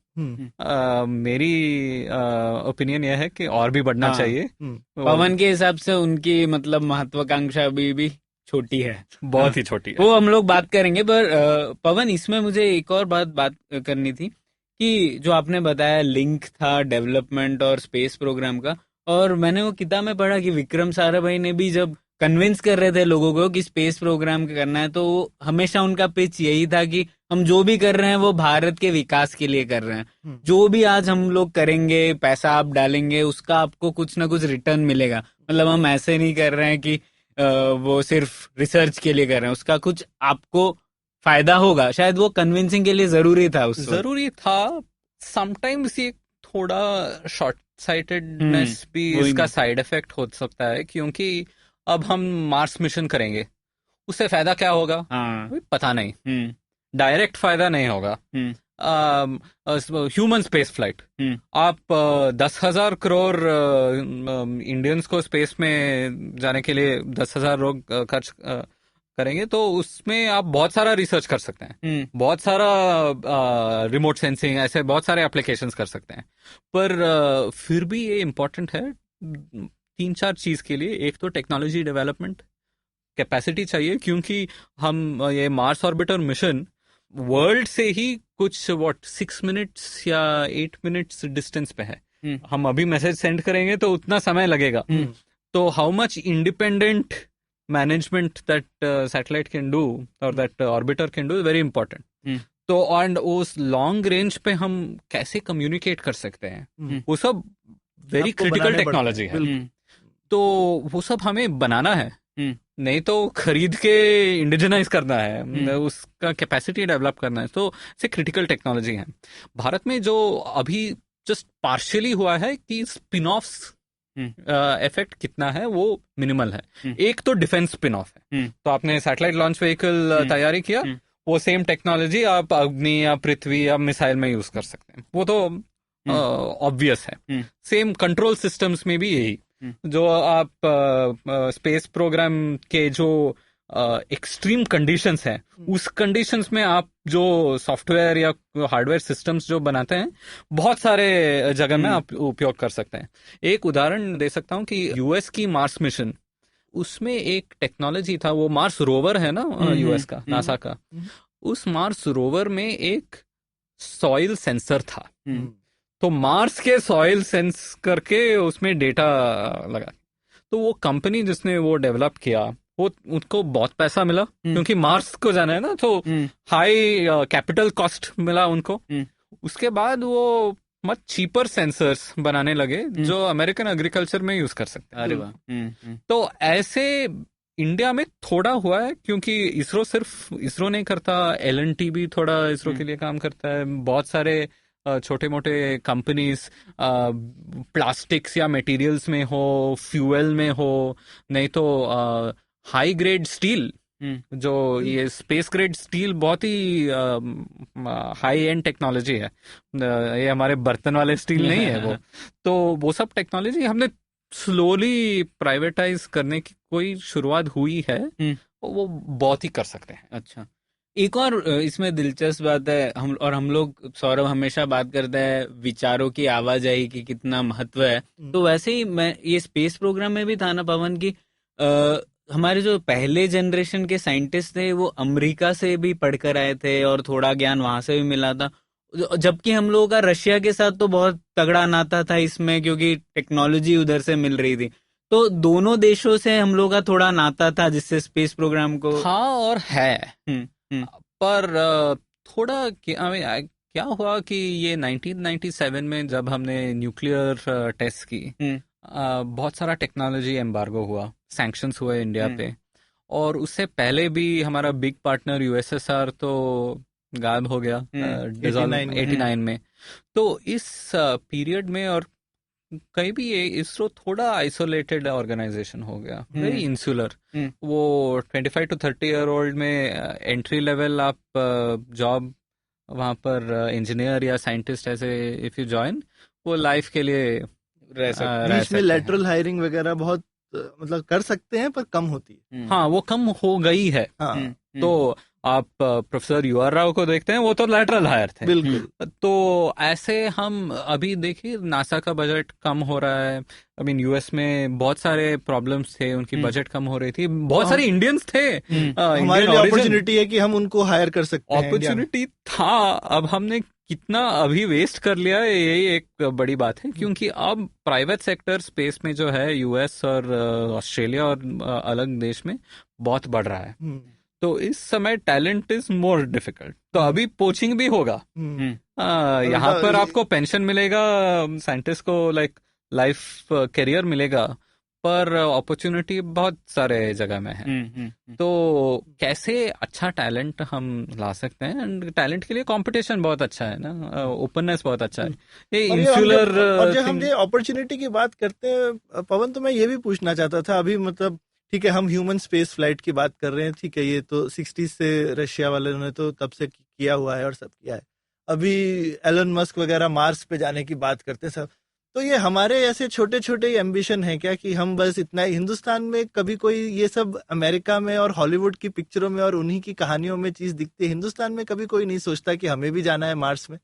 मेरी ओपिनियन यह है कि और भी बढ़ना चाहिए। पवन के हिसाब से उनकी मतलब महत्वाकांक्षा अभी भी छोटी है, बहुत ही छोटी है। वो हम लोग बात करेंगे। पर पवन, इसमें मुझे एक और बात करनी थी कि जो आपने बताया लिंक था डेवलपमेंट और स्पेस प्रोग्राम का, और मैंने वो किताब में पढ़ा कि विक्रम साराभाई ने भी जब कन्विंस कर रहे थे लोगों को कि स्पेस प्रोग्राम करना है, तो हमेशा उनका पिच यही था कि हम जो भी कर रहे हैं वो भारत के विकास के लिए कर रहे हैं। जो भी आज हम लोग करेंगे, पैसा आप डालेंगे, उसका आपको कुछ ना कुछ रिटर्न मिलेगा। मतलब हम ऐसे नहीं कर रहे हैं कि वो सिर्फ रिसर्च के लिए कर रहे हैं, उसका कुछ आपको फायदा होगा। शायद वो कन्विंसिंग के लिए जरूरी था, जरूरी था। समटाइम्स ये थोड़ा शॉर्ट साइटेडनेस भी इसका साइड इफेक्ट हो सकता है, क्योंकि अब हम मार्स मिशन करेंगे, उससे फायदा क्या होगा पता नहीं, डायरेक्ट फायदा नहीं होगा। ह्यूमन स्पेस फ्लाइट, आप 10,000 करोड़ इंडियंस को स्पेस में जाने के लिए 10,000 लोग खर्च करेंगे, तो उसमें आप बहुत सारा रिसर्च कर सकते हैं, बहुत सारा रिमोट सेंसिंग, ऐसे बहुत सारे एप्लीकेशंस कर सकते हैं। पर फिर भी ये इम्पोर्टेंट है 3-4 चीज के लिए। एक तो टेक्नोलॉजी डेवलपमेंट कैपेसिटी चाहिए, क्योंकि हम ये मार्स ऑर्बिटर मिशन वर्ल्ड से ही कुछ 6 मिनट्स या 8 मिनट्स डिस्टेंस पे है। हम अभी मैसेज सेंड करेंगे तो उतना समय लगेगा। तो how much independent management that satellite can do और that orbiter can do is very important. तो एंड उस लॉन्ग रेंज पे हम कैसे कम्युनिकेट कर सकते हैं, वो सब वेरी क्रिटिकल टेक्नोलॉजी है। तो वो सब हमें बनाना है, नहीं तो खरीद के इंडिजिनाइज करना है, उसका कैपेसिटी डेवलप करना है। तो ये क्रिटिकल टेक्नोलॉजी है। भारत में जो अभी जस्ट पार्शियली हुआ है कि स्पिन ऑफ्स इफेक्ट कितना है वो मिनिमल है। एक तो डिफेंस स्पिन ऑफ है, तो आपने सैटेलाइट लॉन्च व्हीकल तैयारी किया, वो सेम टेक्नोलॉजी आप अग्नि या पृथ्वी या मिसाइल में यूज कर सकते हैं, वो तो ऑब्वियस है। सेम कंट्रोल सिस्टम्स में भी यही, जो आप स्पेस प्रोग्राम के जो एक्सट्रीम कंडीशंस हैं, उस कंडीशंस में आप जो सॉफ्टवेयर या हार्डवेयर सिस्टम्स जो बनाते हैं, बहुत सारे जगह में आप उपयोग कर सकते हैं। एक उदाहरण दे सकता हूं कि यूएस की मार्स मिशन, उसमें एक टेक्नोलॉजी था, वो मार्स रोवर है ना यूएस का, नासा का, उस मार्स रोवर में एक सॉइल सेंसर था। तो मार्स के सॉइल सेंस करके उसमें डेटा लगा। तो वो कंपनी जिसने वो डेवलप किया, वो उनको बहुत पैसा मिला, क्योंकि मार्स को जाना है ना, तो हाई कैपिटल कॉस्ट मिला उनको। उसके बाद वो मच चीपर सेंसर्स बनाने लगे जो अमेरिकन एग्रीकल्चर में यूज कर सकते हैं। अरे वाह। तो ऐसे इंडिया में थोड़ा हुआ है, क्योंकि इसरो सिर्फ इसरो नहीं करता, एल&टी भी थोड़ा इसरो के लिए काम करता है। बहुत सारे छोटे मोटे कंपनीज प्लास्टिक्स या मटेरियल्स में हो, फ्यूल में हो, नहीं तो हाई ग्रेड स्टील, जो ये स्पेस ग्रेड स्टील बहुत ही हाई एंड टेक्नोलॉजी है, ये हमारे बर्तन वाले स्टील नहीं है वो। तो वो सब टेक्नोलॉजी हमने स्लोली प्राइवेटाइज करने की कोई शुरुआत हुई है, वो बहुत ही कर सकते हैं। अच्छा, एक और इसमें दिलचस्प बात है, हम लोग सौरभ हमेशा बात करते हैं विचारों की आवाजाही की कितना महत्व है। तो वैसे ही मैं ये स्पेस प्रोग्राम में भी था ना पवन की, हमारे जो पहले जनरेशन के साइंटिस्ट थे वो अमेरिका से भी पढ़कर आए थे और थोड़ा ज्ञान वहां से भी मिला था, जबकि हम लोगों का रशिया के साथ तो बहुत तगड़ा नाता था इसमें, क्योंकि टेक्नोलॉजी उधर से मिल रही थी। तो दोनों देशों से हम लोगों का थोड़ा नाता था, जिससे स्पेस प्रोग्राम को हाँ और है। पर थोड़ा क्या हुआ कि ये 1997 में जब हमने न्यूक्लियर टेस्ट की, बहुत सारा टेक्नोलॉजी एम्बार्गो हुआ, सैंक्शंस हुए इंडिया पे। और उससे पहले भी हमारा बिग पार्टनर यूएसएसआर तो गायब हो गया 89 में। तो इस पीरियड में और कहीं भी ये इसरो थोड़ा आइसोलेटेड ऑर्गेनाइजेशन हो गया, वेरी इंसुलर। वो 25 to 30 ईयर ओल्ड में एंट्री लेवल आप जॉब वहां पर इंजीनियर या साइंटिस्ट ऐसे इफ यू ज्वाइन, वो लाइफ के लिए रह सकते हैं। लेटरल हायरिंग वगैरह बहुत मतलब कर सकते हैं, पर कम होती है। हाँ, वो कम हो गई है। तो आप प्रोफेसर यूआर राव को देखते हैं, वो तो लैटरल हायर थे। बिल्कुल। तो ऐसे हम अभी देखिए नासा का बजट कम हो रहा है। आई मीन यूएस में बहुत सारे प्रॉब्लम्स थे, उनकी बजट कम हो रही थी, बहुत सारे इंडियंस थे। हमारे लिए अपॉर्चुनिटी है कि हम उनको हायर कर सकते हैं। अपॉर्चुनिटी था, अब हमने कितना अभी वेस्ट कर लिया है, यही एक बड़ी बात है। क्योंकि अब प्राइवेट सेक्टर स्पेस में जो है यूएस और ऑस्ट्रेलिया और अलग देश में बहुत बढ़ रहा है। तो इस समय टैलेंट इज मोर डिफिकल्ट। तो अभी पोचिंग भी होगा, यहाँ पर आपको पेंशन मिलेगा, साइंटिस्ट को लाइक लाइफ करियर मिलेगा, पर अपॉर्चुनिटी बहुत सारे जगह में है। तो कैसे अच्छा टैलेंट हम ला सकते हैं? एंड टैलेंट के लिए कंपटीशन बहुत अच्छा है ना, ओपननेस बहुत अच्छा है। ये इंसुलर और जब हम ये अपॉर्चुनिटी की बात करते हैं पवन, तो मैं ये भी पूछना चाहता था अभी, मतलब ठीक है हम ह्यूमन स्पेस फ्लाइट की बात कर रहे हैं, ठीक है ये तो 60 से रशिया वाले ने तो तब से किया हुआ है और सब किया है। अभी एलन मस्क वगैरह मार्स पे जाने की बात करते हैं सब। तो ये हमारे ऐसे छोटे छोटे एम्बिशन है क्या कि हम बस इतना हिंदुस्तान में कभी कोई ये सब अमेरिका में और हॉलीवुड की पिक्चरों में और उन्हीं की कहानियों में चीज दिखती है, हिंदुस्तान में कभी कोई नहीं सोचता कि हमें भी जाना है मार्स में?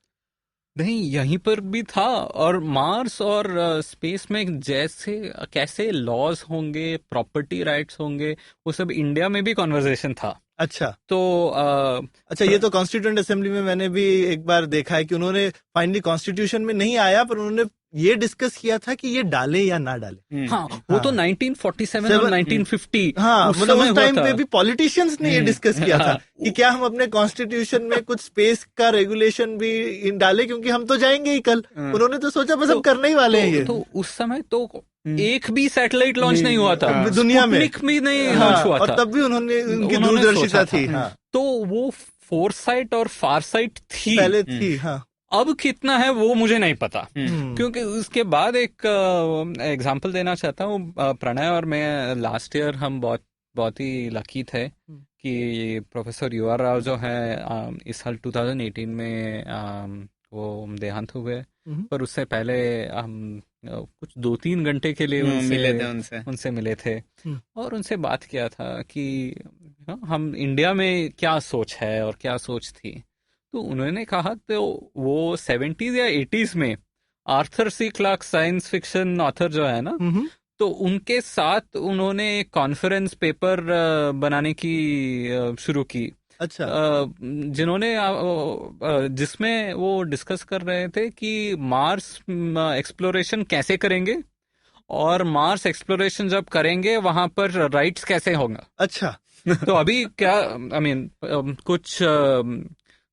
नहीं, यहीं पर भी था। और मार्स और स्पेस में जैसे कैसे लॉज होंगे, प्रॉपर्टी राइट्स होंगे, वो सब इंडिया में भी कॉन्वर्सेशन था। अच्छा। तो अच्छा, ये तो कॉन्स्टिट्यूएंट असेंबली में मैंने भी एक बार देखा है कि उन्होंने फाइनली कॉन्स्टिट्यूशन में नहीं आया, पर उन्होंने ये डिस्कस किया था कि ये डाले या ना डाले। हाँ, वो तो 1947 और 1950 हाँ, मतलब उस टाइम पे भी पॉलिटिशियंस ने ये डिस्कस किया था कि क्या हम अपने कॉन्स्टिट्यूशन में कुछ स्पेस का रेगुलेशन भी डाले, क्योंकि हम तो जाएंगे ही कल। उन्होंने तो सोचा बस हम करने ही वाले हैं ये। तो उस समय तो एक भी सैटेलाइट लॉन्च नहीं हुआ था दुनिया में, भी नहीं लॉन्च हुआ था, और तब भी उन्होंने उनकी दूरदर्शिता थी। तो वो फोरसाइट और फारसाइट थी पहले थी। हाँ, अब कितना है वो मुझे नहीं पता। क्योंकि उसके बाद एक एग्जांपल देना चाहता हूँ। प्रणय और मैं लास्ट ईयर हम बहुत ही लकी थे कि प्रोफेसर यूआर राव जो है इस साल 2018 में वो देहांत हुए। पर उससे पहले हम कुछ 2-3 घंटे के लिए उनसे मिले थे और उनसे बात किया था कि हम इंडिया में क्या सोच है और क्या सोच थी। तो उन्होंने कहा तो वो 70s या 80s में Arthur C Clarke science fiction author जो है ना, तो उनके साथ उन्होंने कॉन्फ्रेंस पेपर बनाने की शुरू की। अच्छा। जिन्होंने जिसमें वो डिस्कस कर रहे थे कि मार्स एक्सप्लोरेशन कैसे करेंगे और मार्स एक्सप्लोरेशन जब करेंगे वहां पर राइट्स कैसे होंगे। अच्छा। तो अभी क्या आई मीन कुछ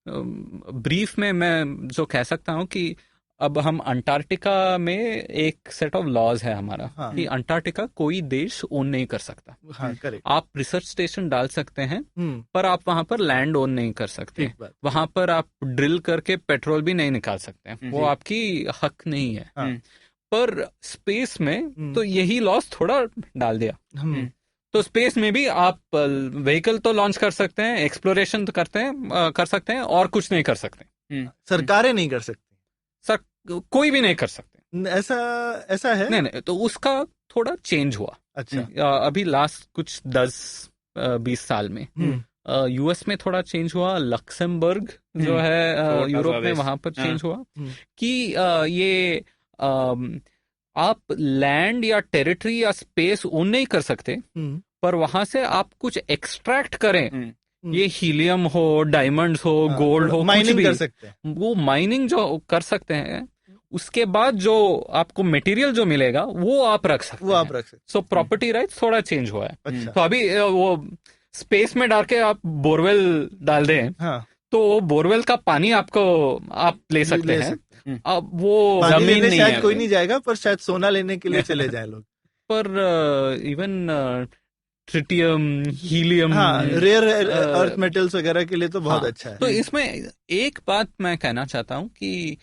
ब्रीफ में मैं जो कह सकता हूँ कि अब हम अंटार्कटिका में एक सेट ऑफ लॉज है हमारा। हाँ। कि अंटार्कटिका कोई देश ओन नहीं कर सकता। हाँ, आप रिसर्च स्टेशन डाल सकते हैं पर आप वहां पर लैंड ओन नहीं कर सकते। वहां पर आप ड्रिल करके पेट्रोल भी नहीं निकाल सकते, वो आपकी हक नहीं है। हाँ। पर स्पेस में तो यही लॉज थोड़ा डाल दिया। तो स्पेस में भी आप व्हीकल तो लॉन्च कर सकते हैं, एक्सप्लोरेशन तो कर सकते हैं और कुछ नहीं कर सकते। सरकारें नहीं कर सकती, कोई भी नहीं कर सकते। ऐसा है? नहीं, तो उसका थोड़ा चेंज हुआ। अच्छा। अभी लास्ट कुछ 10-20 साल में यूएस में थोड़ा चेंज हुआ, लक्समबर्ग जो है यूरोप में, वहां पर चेंज हुआ कि ये आप लैंड या टेरिटरी या स्पेस ओन नहीं कर सकते, पर वहां से आप कुछ एक्सट्रैक्ट करें, ये हीलियम हो, डायमंड्स हो, गोल्ड हो, माइनिंग कुछ भी कर सकते हैं। वो माइनिंग जो कर सकते हैं, उसके बाद जो आपको मटेरियल जो मिलेगा वो आप रख सकते हैं। सो प्रॉपर्टी राइट्स थोड़ा चेंज हुआ है। अच्छा। तो अभी वो स्पेस में डाल के आप बोरवेल डाल दें, हाँ। तो बोरवेल का पानी आप ले सकते हैं। अब वो जमीन नहीं शायद कोई नहीं जाएगा, पर शायद सोना लेने के लिए चले जाए लोग। पर even tritium, helium, rare earth metals वगैरह के लिए तो बहुत अच्छा है। तो इसमें एक बात मैं कहना चाहता हूँ कि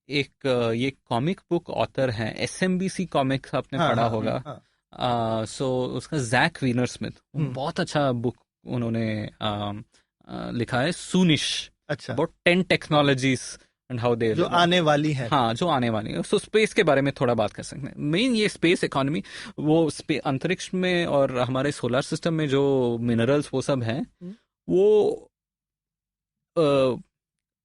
ये कॉमिक बुक ऑथर हैं, SMBC कॉमिक्स आपने पढ़ा होगा। सो उसका जैक वीनर स्मिथ, बहुत अच्छा बुक उन्होंने लिखा है, सूनिश। अच्छा। About 10 technologies and how they जो आने वाली है। हाँ, जो आने वाली है। सो स्पेस के बारे में थोड़ा बात कर सकते हैं। मेन ये स्पेस इकोनॉमी, वो अंतरिक्ष में और हमारे सोलर सिस्टम में जो मिनरल्स वो सब हैं, वो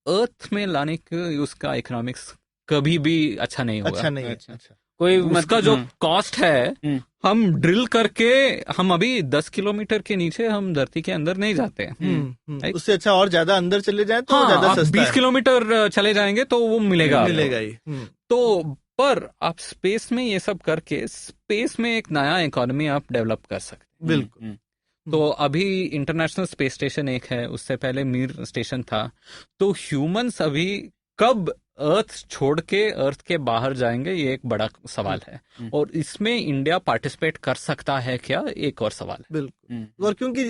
अर्थ में लाने के उसका इकोनॉमिक्स कभी भी अच्छा नहीं होगा। अच्छा नहीं है। अच्छा। कोई उसका जो कॉस्ट है, हम ड्रिल करके हम अभी 10 किलोमीटर के नीचे हम धरती के अंदर नहीं जाते हैं। उससे अच्छा और ज्यादा अंदर चले जाए तो ज्यादा सस्ता 20 किलोमीटर चले जाएंगे तो वो मिलेगा ही। तो पर आप स्पेस में ये सब करके स्पेस में एक नया इकोनॉमी आप डेवलप कर सकते हैं। बिल्कुल। तो अभी इंटरनेशनल स्पेस स्टेशन एक है, उससे पहले मीर स्टेशन था। तो ह्यूमंस अभी कब अर्थ छोड़ के अर्थ के बाहर जाएंगे, ये एक बड़ा सवाल है। और इसमें इंडिया पार्टिसिपेट कर सकता है क्या, एक और सवाल है। बिल्कुल। और क्योंकि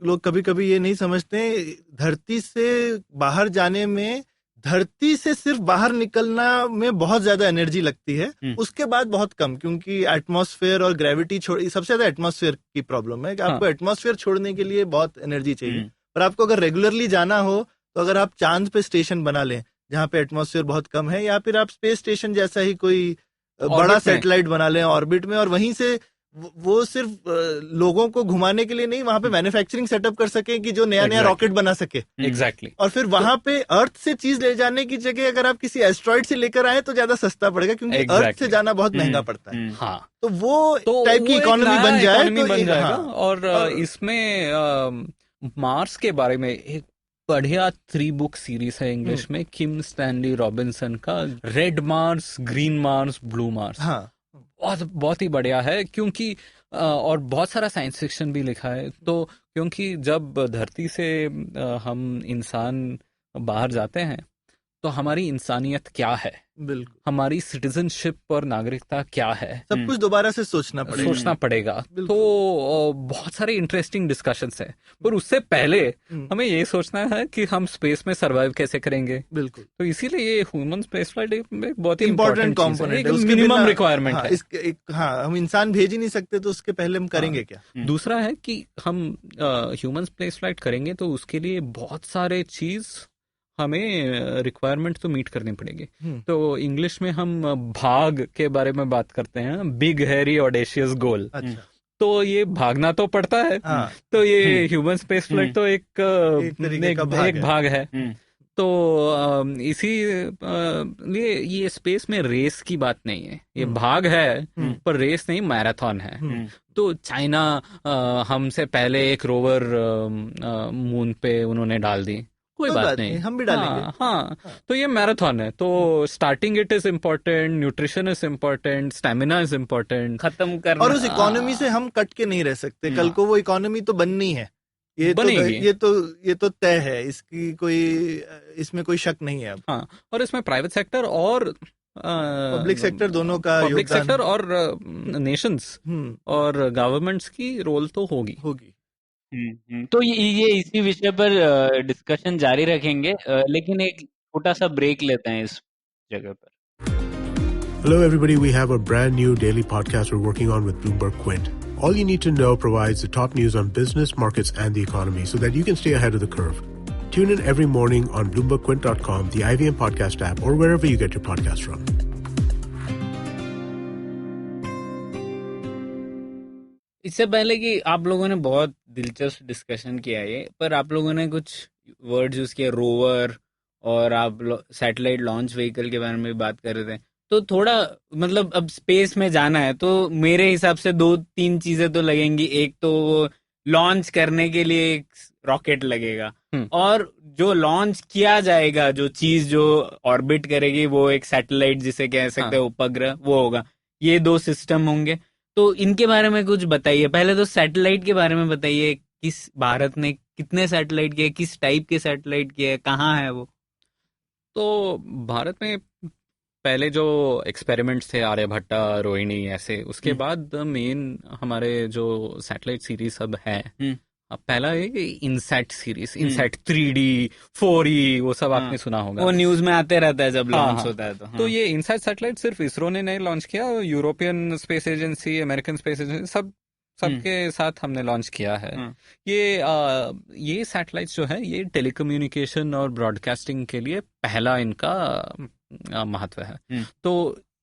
लोग कभी कभी ये नहीं समझते, धरती से बाहर जाने में, धरती से सिर्फ बाहर निकलना में बहुत ज्यादा एनर्जी लगती है, उसके बाद बहुत कम, क्योंकि एटमॉस्फेयर और ग्रेविटी सबसे ज्यादा एटमॉस्फेयर की प्रॉब्लम है कि आपको एटमॉस्फेयर छोड़ने के लिए बहुत एनर्जी चाहिए। पर आपको अगर रेगुलरली जाना हो तो अगर आप चांद पे स्टेशन बना लें जहाँ पे एटमॉस्फेयर बहुत कम है, या फिर आप स्पेस स्टेशन जैसा ही कोई बड़ा सैटेलाइट बना लें ऑर्बिट में, और वहीं से वो सिर्फ लोगों को घुमाने के लिए नहीं, वहां पे मैन्युफैक्चरिंग सेटअप कर सके कि जो नया नया रॉकेट बना सके। एग्जैक्टली। और फिर वहां पे अर्थ से चीज ले जाने की जगह अगर आप किसी एस्ट्रॉइड से लेकर आए तो ज्यादा सस्ता पड़ेगा, क्योंकि अर्थ से जाना बहुत महंगा पड़ता है। हाँ, तो वो टाइप की इकोनॉमी बन जाएगा। और इसमें मार्स के बारे में एक बढ़िया 3 बुक सीरीज है इंग्लिश में, किम स्टैनली रॉबिन्सन का, red Mars, green Mars, blue Mars. हाँ, बहुत ही बढ़िया है, क्योंकि और बहुत सारा साइंस फिक्शन भी लिखा है। तो क्योंकि जब धरती से हम इंसान बाहर जाते हैं तो हमारी इंसानियत क्या है, बिल्कुल, हमारी सिटीजनशिप और नागरिकता क्या है, सब कुछ दोबारा से सोचना पड़ेगा। तो बहुत सारे इंटरेस्टिंग डिस्कशंस है। पर उससे पहले हमें ये सोचना है कि हम स्पेस में सर्वाइव कैसे करेंगे। बिल्कुल। तो इसीलिए ये ह्यूमन स्पेस फ्लाइट एक बहुत ही इंपॉर्टेंट कंपोनेंट है, मिनिमम रिक्वायरमेंट है। हम इंसान भेज ही नहीं सकते, तो उसके पहले हम करेंगे क्या। दूसरा है कि हम ह्यूमन स्पेस फ्लाइट करेंगे तो उसके लिए बहुत सारे चीज हमें रिक्वायरमेंट तो मीट करनी पड़ेगी। तो इंग्लिश में हम भाग के बारे में बात करते हैं, बिग हैरी ऑडेशियस गोल। अच्छा। तो ये भागना तो पड़ता है। तो ये ह्यूमन स्पेस फ्लाइट तो एक भाग है। तो इसी लिए ये स्पेस में रेस की बात नहीं है, ये भाग है, पर रेस नहीं, मैराथन है। तो चाइना हमसे पहले एक रोवर मून पे उन्होंने डाल दी, कोई बात नहीं, हम भी डालेंगे। हाँ, तो ये मैराथन है। तो starting it is important, nutrition is important, stamina is important, खत्म करना। और उस इकोनॉमी से हम कट के नहीं रह सकते। कल को वो इकोनॉमी तो बननी है, ये तो तय है, इसमें कोई शक नहीं है अब। हाँ, और इसमें प्राइवेट सेक्टर और पब्लिक सेक्टर दोनों का पब्लिक सेक्टर और नेशंस और गवर्नमेंट्स की रोल तो होगी। तो ये इसी विषय पर डिस्कशन जारी रखेंगे, लेकिन एक छोटा सा ब्रेक लेते हैं इस जगह पर। Hello everybody, we have a brand new daily podcast we're working on with Bloomberg Quint. All you need to know provides the top news on business, markets, and the economy so that you can stay ahead of the curve. Tune in every morning on BloombergQuint.com, the IVM podcast app, or wherever you get your podcasts from. इससे पहले कि आप लोगों ने बहुत दिलचस्प डिस्कशन किया है, पर आप लोगों ने कुछ वर्ड यूज किए, रोवर, और आप सैटेलाइट लॉन्च व्हीकल के बारे में भी बात कर रहे थे। तो थोड़ा मतलब अब स्पेस में जाना है तो मेरे हिसाब से 2-3 चीजें तो लगेंगी। एक तो लॉन्च करने के लिए एक रॉकेट लगेगा, और जो लॉन्च किया जाएगा, जो चीज जो ऑर्बिट करेगी, वो एक सैटेलाइट जिसे कह सकते हैं उपग्रह, वो होगा। ये 2 सिस्टम होंगे। तो इनके बारे में कुछ बताइए। पहले तो सैटेलाइट के बारे में बताइए, किस भारत ने कितने सैटेलाइट किए, किस टाइप के सैटेलाइट किए, कहाँ है वो। तो भारत में पहले जो एक्सपेरिमेंट्स थे, आर्यभट्टा, रोहिणी, ऐसे, उसके बाद मेन हमारे जो सैटेलाइट सीरीज सब है, पहला है INSAT series, INSAT 3D 4E, वो सब आपने सुना होगा, वो न्यूज में आते रहता है जब लॉन्च होता है। तो ये इनसैट सैटेलाइट सिर्फ इसरो ने नहीं लॉन्च किया, European space agency, American space agency, सब सबके साथ हमने लॉन्च किया है। ये सैटेलाइट्स जो है ये टेलीकम्युनिकेशन और ब्रॉडकास्टिंग के लिए पहला इनका महत्व है। तो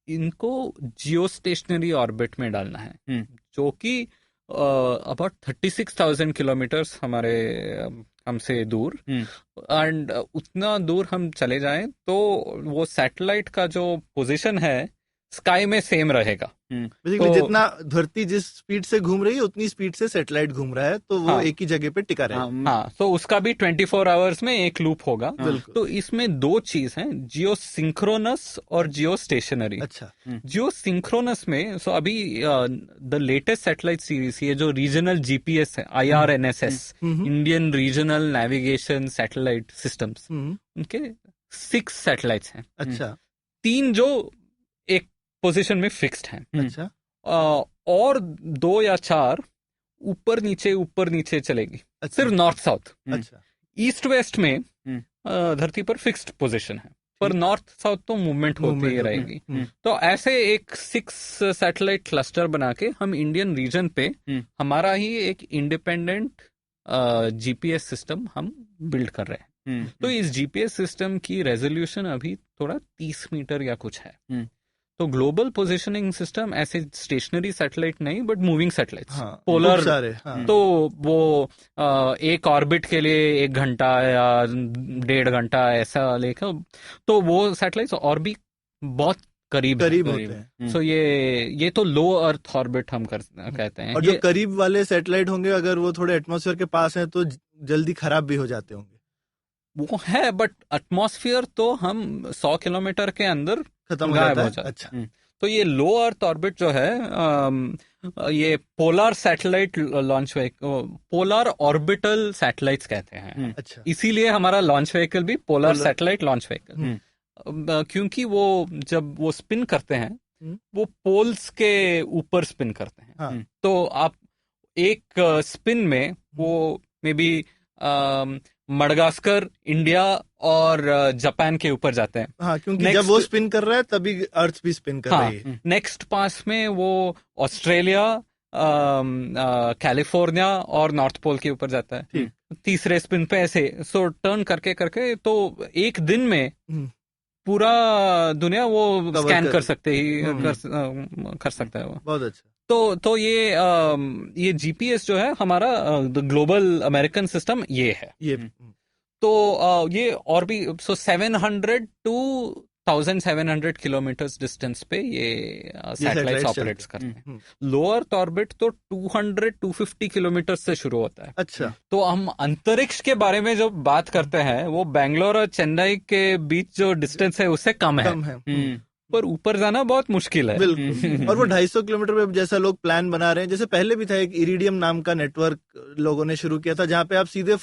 इनको जियो स्टेशनरी ऑर्बिट में डालना है, जो कि अबाउट 36,000 किलोमीटर्स हमसे दूर, एंड उतना दूर हम चले जाएं तो वो सैटेलाइट का जो पोजीशन है स्काई में सेम रहेगा। बेसिकली तो, जितना धरती जिस स्पीड से घूम रही है उतनी स्पीड से सैटेलाइट घूम रहा है, तो वो एक ही जगह पे टिका रहेगा। तो उसका भी 24 आवर्स में एक लूप होगा। तो इसमें दो चीज हैं, जियो सिंक्रोनस और जियो स्टेशनरी। अच्छा। जियो सिंक्रोनस में अभी द लेटेस्ट सैटेलाइट सीरीज, ये जो रीजनल जीपीएस है, IRNSS, Indian regional navigation satellite systems, उनके 6 सैटेलाइट्स हैं। अच्छा। 3 जो एक पोजीशन में फिक्स्ड हैं। अच्छा। और 2 या 4 ऊपर नीचे चलेगी। अच्छा। सिर्फ नॉर्थ साउथ। अच्छा। ईस्ट वेस्ट में धरती पर फिक्स्ड पोजीशन है, पर नॉर्थ साउथ तो मूवमेंट होती ही रहेगी। तो ऐसे एक 6 सैटेलाइट क्लस्टर बना के हम इंडियन रीजन पे हमारा ही एक इंडिपेंडेंट जीपीएस सिस्टम हम बिल्ड कर रहे हैं। तो इस जीपीएस सिस्टम की रेजोल्यूशन अभी थोड़ा 30 मीटर या कुछ है। तो ग्लोबल पोजीशनिंग सिस्टम ऐसे स्टेशनरी सैटेलाइट नहीं, बट मूविंग सैटेलाइट, पोलर। तो वो एक ऑर्बिट के लिए 1 घंटा या 1.5 घंटा ऐसा लेकर, तो वो सैटेलाइट्स और भी बहुत करीब होते हैं। सो ये तो लो अर्थ ऑर्बिट हम कहते हैं। और जो करीब वाले सैटेलाइट होंगे, अगर वो थोड़े एटमॉस्फेयर के पास हैं तो जल्दी खराब भी हो जाते होंगे। वो है, बट एटमॉस्फेयर तो हम 100 किलोमीटर के अंदर खत्म हो जाता है। अच्छा। तो ये लो अर्थ ऑर्बिट जो है, ये polar satellite launch vehicle, polar orbital satellites कहते हैं। अच्छा। इसीलिए हमारा लॉन्च व्हीकल भी पोलर सैटेलाइट लॉन्च व्हीकल, क्योंकि वो जब वो स्पिन करते हैं, वो पोल्स के ऊपर स्पिन करते हैं। हाँ। तो आप एक स्पिन में वो मे बी मडगास्कर, इंडिया और जापान के ऊपर जाते हैं। हाँ, क्योंकि जब वो स्पिन कर रहा है तभी अर्थ भी स्पिन कर रही है। नेक्स्ट पास में वो ऑस्ट्रेलिया, कैलिफोर्निया और नॉर्थ पोल के ऊपर जाता है। तीसरे स्पिन पे ऐसे टर्न करके तो एक दिन में पूरा दुनिया वो स्कैन कर सकते कर सकता है वो। बहुत अच्छा। तो ये जीपीएस जो है हमारा ग्लोबल अमेरिकन सिस्टम ये है। तो ये और भी 700 to 1700 किलोमीटर्स डिस्टेंस पे ये सैटेलाइट्स ऑपरेट्स करते हैं। लोअर ऑर्बिट तो 200-250 किलोमीटर से शुरू होता है। अच्छा। तो हम अंतरिक्ष के बारे में जो बात करते हैं, वो बेंगलोर और चेन्नई के बीच जो डिस्टेंस है उससे कम है। पर ऊपर जाना बहुत मुश्किल है। बिल्कुल। और वो 250 किलोमीटर पे जैसा लोग प्लान बना रहे हैं, जैसे पहले भी था एक इरिडियम नाम का नेटवर्क लोगों ने शुरू किया था, जहाँ पे आप सीधे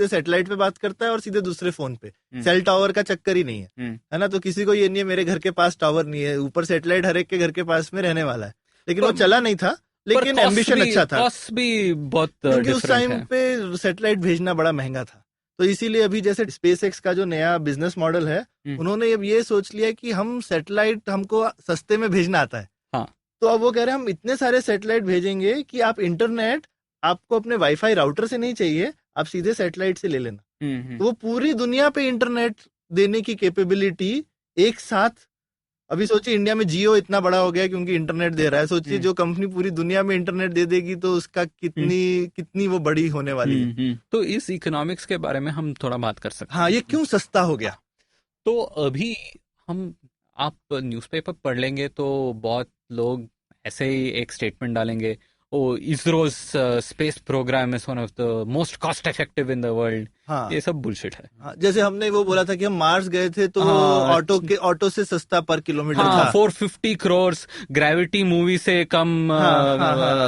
सैटेलाइट पे बात करता है और सीधे दूसरे फोन पे। सेल टावर का चक्कर ही नहीं है ना। तो किसी को ये नहीं है मेरे घर के पास टावर नहीं है, ऊपर सैटेलाइट हर एक के घर के पास में रहने वाला है। लेकिन वो चला नहीं था, लेकिन एम्बिशन अच्छा था। कॉस्ट भी बहुत, क्योंकि उस टाइम पे सैटेलाइट भेजना बड़ा महंगा था। तो इसीलिए अभी जैसे स्पेसएक्स का जो नया बिजनेस मॉडल है, उन्होंने अब ये सोच लिया कि हम सैटेलाइट हमको सस्ते में भेजना आता है। हाँ। तो अब वो कह रहे हैं हम इतने सारे सैटेलाइट भेजेंगे कि आप इंटरनेट आपको अपने वाईफाई राउटर से नहीं चाहिए, आप सीधे सैटेलाइट से ले लेना। तो वो पूरी दुनिया पे इंटरनेट देने की कैपेबिलिटी एक साथ। अभी सोचिए इंडिया में जियो इतना बड़ा हो गया क्योंकि इंटरनेट दे रहा है। सोचिए जो कंपनी पूरी दुनिया में इंटरनेट दे देगी तो उसका कितनी वो बड़ी होने वाली है। तो इस इकोनॉमिक्स के बारे में हम थोड़ा बात कर सकते हैं। हाँ, ये क्यों सस्ता हो गया? तो अभी आप न्यूज़पेपर पढ़ लेंगे तो बहुत लोग ऐसे ही एक स्टेटमेंट डालेंगे, ISRO's space program is one of the most cost effective in the world. हाँ। ये सब बुलशिट है। हाँ, जैसे हमने वो बोला था कि हम मार्स गए थे तो ऑटो से सस्ता पर किलोमीटर था। 450 करोड़ ग्रेविटी मूवी से कम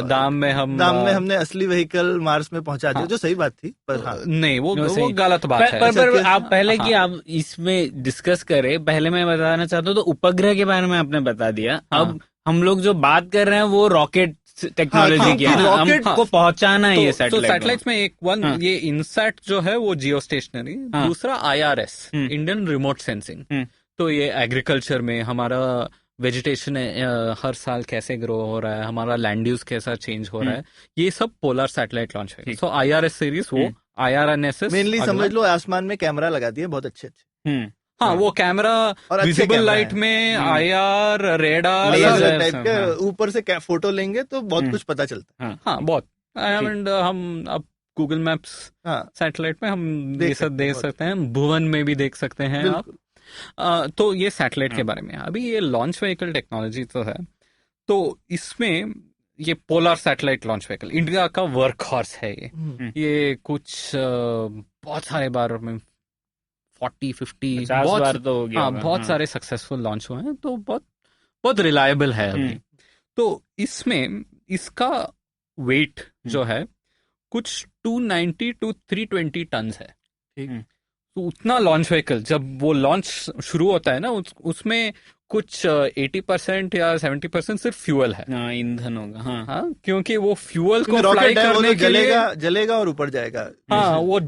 दाम में हमने असली व्हीकल मार्स में पहुंचा दिया। जो सही बात थी, पर नहीं, वो गलत बात है। पर आप पहले कि आप इसमें डिस्कस करें, पहले मैं बताना चाहता हूँ, तो उपग्रह के बारे में आपने बता दिया। अब हम लोग जो बात कर रहे हैं वो रॉकेट टेक्नोलॉजी की है ना, रॉकेट को पहुंचाना है। ये सैटेलाइट्स में ये इनसैट जो है वो जियो स्टेशनरी, दूसरा IRS, इंडियन रिमोट सेंसिंग। तो ये एग्रीकल्चर में हमारा वेजिटेशन हर साल कैसे ग्रो हो रहा है, हमारा लैंड यूज कैसा चेंज हो रहा है, ये सब पोलर सैटेलाइट लॉन्च है। सो IRS सीरीज, वो IRNSS मेनली समझ लो आसमान में कैमरा लगा दिए बहुत अच्छे अच्छे। हाँ, वो कैमरा विजिबल लाइट में IR, रेडार, लेजर टाइप के ऊपर से फोटो लेंगे तो बहुत कुछ पता चलता है। हाँ बहुत। एंड हम अब गूगल मैप्स सैटेलाइट में हम ये सब देख सकते हैं, भुवन में भी देख सकते हैं आप। तो ये सैटेलाइट के बारे में। अभी ये लॉन्च व्हीकल टेक्नोलॉजी तो है, तो इसमें ये polar satellite launch vehicle India का वर्क हॉर्स है। ये कुछ बहुत सारे बार में 40-50 बार तो हो गया। हाँ, बहुत सारे सक्सेसफुल लॉन्च हुए हैं, तो बहुत बहुत रिलायबल है अभी। तो इसमें इसका वेट जो है कुछ 290 to 320 टन है। तो उतना लॉन्च व्हीकल जब वो लॉन्च शुरू होता है ना, उसमें कुछ 80% या 70% सिर्फ फ्यूल है, ईंधन होगा। हाँ, क्योंकि वो फ्यूल को फ्लाई करने के लिए जलेगा और ऊपर जाएगा। हाँ, वो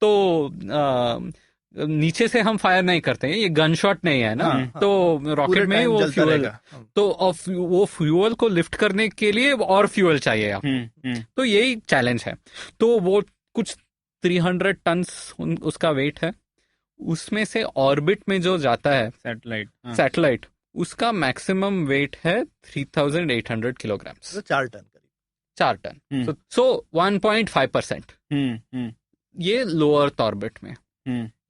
तो नीचे से हम फायर नहीं करते हैं, ये गन शॉट नहीं है ना। तो रॉकेट में वो फ्यूल, तो वो फ्यूल को लिफ्ट करने के लिए और फ्यूल चाहिए आप। तो यही चैलेंज है। तो वो कुछ 300 टन उसका वेट है। उसमें से ऑर्बिट में जो जाता है सैटेलाइट, उसका मैक्सिमम वेट है 3800 किलोग्राम, 4 टन। सो 1.5%। ये लो अर्थ ऑर्बिट में।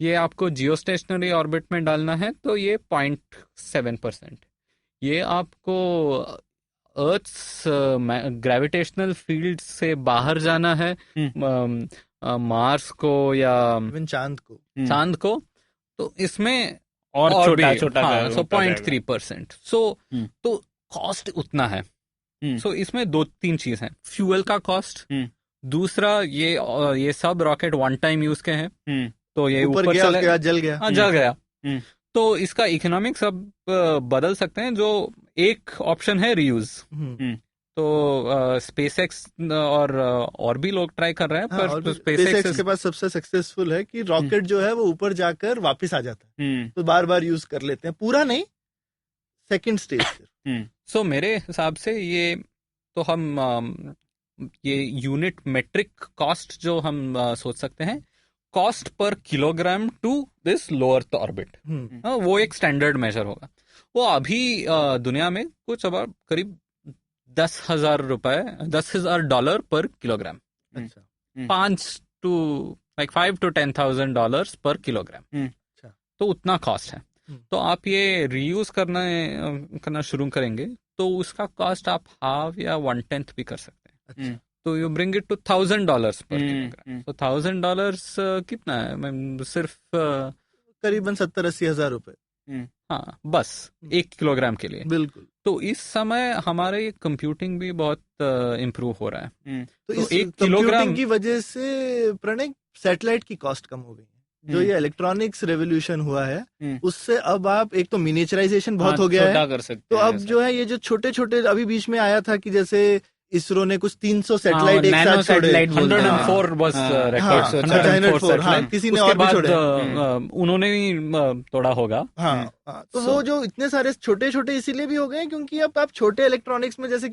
ये आपको जियो स्टेशनरी ऑर्बिट में डालना है तो ये 0.7%। ये आपको अर्थ्स ग्रेविटेशनल फील्ड से बाहर जाना है, मार्स को या चांद को, तो इसमें और छोटा हाँ, सो 0.3%। सो तो कॉस्ट उतना है। सो इसमें 2-3 चीज है। फ्यूल का कॉस्ट, दूसरा ये सब रॉकेट वन टाइम यूज के हैं, तो ये ऊपर गया, जल गया। हाँ, जल गया। तो इसका इकोनॉमिक्स अब बदल सकते हैं। जो एक ऑप्शन है रीयूज, तो SpaceX और भी लोग ट्राई कर रहे हैं, पर SpaceX के पास सबसे सक्सेसफुल है कि रॉकेट जो है वो ऊपर जाकर वापस आ जाता है, तो बार बार यूज कर लेते हैं, पूरा नहीं, सेकंड स्टेज। सो मेरे हिसाब से ये तो हम ये यूनिट मेट्रिक कॉस्ट जो हम सोच सकते हैं, cost per kilogram to this low earth orbit, वो एक स्टैंडर्ड मेजर होगा। वो अभी दुनिया में कुछ अब करीब $10,000 पर किलोग्राम, 5 to 10,000 पर किलोग्राम। तो उतना कॉस्ट है। तो आप ये रीयूज करना शुरू करेंगे तो उसका कॉस्ट आप हाफ या 1/10 भी कर सकते हैं। तो यू ब्रिंग इट टू $1,000 पर किलोग्राम। तो $1,000 कितना है? सिर्फ करीबन 70-80 हजार रुपए। हाँ, बस 1 किलोग्राम के लिए। बिल्कुल। तो इस समय हमारे कंप्यूटिंग भी बहुत इम्प्रूव हो रहा है। तो इस 1 किलोग्राम की वजह से प्रणय सैटेलाइट की कॉस्ट कम हो गई है। जो ये इलेक्ट्रॉनिक्स रेवोल्यूशन हुआ है, उससे अब आप एक तो मिनिएचराइजेशन बहुत हो गया है, कर सकते तो अब जो है ये जो छोटे छोटे, अभी बीच में आया था कि जैसे इसरो ने कुछ 300 सैटेलाइट एक साथ छोड़े, 104 बस रिकॉर्ड, किसी ने और भी छोड़े, उन्होंने भी तोड़ा होगा। तो वो जो इतने सारे छोटे छोटे इसीलिए भी हो गए क्योंकि अब आप छोटे इलेक्ट्रॉनिक्स में जैसे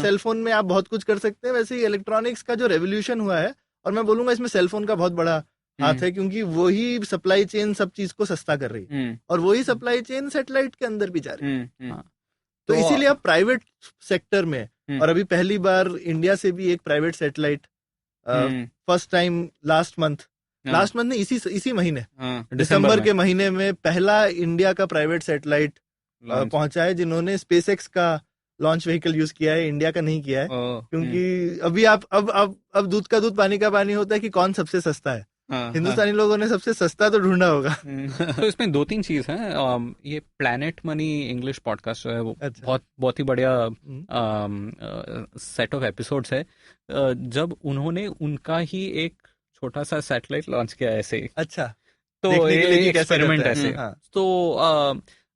सेलफोन में आप बहुत कुछ कर सकते हैं, वैसे ही इलेक्ट्रॉनिक्स का जो रेवोल्यूशन हुआ है, और मैं बोलूंगा इसमें सेलफोन का बहुत बड़ा हाथ है, क्योंकि वही सप्लाई चेन सब चीज को सस्ता कर रही है, और वही सप्लाई चेन सैटेलाइट के अंदर भी जा रही है। तो इसीलिए अब प्राइवेट सेक्टर में, और अभी पहली बार इंडिया से भी एक private satellite first time last month में इसी महीने दिसंबर के महीने में पहला इंडिया का प्राइवेट सैटेलाइट पहुंचा है, जिन्होंने स्पेसएक्स का लॉन्च व्हीकल यूज किया है, इंडिया का नहीं किया है। क्योंकि अभी आप अब दूध का दूध पानी का पानी होता है कि कौन सबसे सस्ता है। हिंदुस्तानी लोगों ने सबसे सस्ता तो ढूंढा होगा। तो इसमें 2-3 चीज है। ये प्लैनेट मनी इंग्लिश पॉडकास्ट जो है वो बहुत ही बढ़िया सेट ऑफ एपिसोड्स है। जब उन्होंने उनका ही एक छोटा सा सैटेलाइट लॉन्च किया ऐसे, अच्छा, तो एक्सपेरिमेंट ऐसे। तो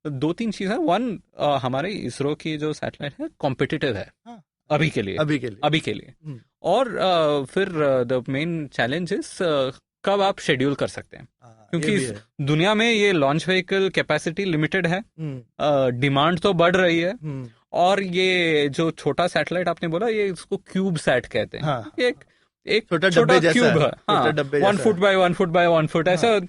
2-3 चीज है। वन, हमारे इसरो की जो सैटेलाइट है कॉम्पिटिटिव है अभी के लिए। और फिर द मेन चैलेंज इज कब आप शेड्यूल कर सकते हैं। क्योंकि दुनिया में ये लॉन्च व्हीकल कैपेसिटी लिमिटेड है, डिमांड तो बढ़ रही है, और ये जो छोटा सैटेलाइट आपने बोला, ये इसको क्यूब सैट कहते हैं। हाँ, एक छोटा क्यूब है, हाँ, 1 foot by 1 foot by 1 foot, ऐसा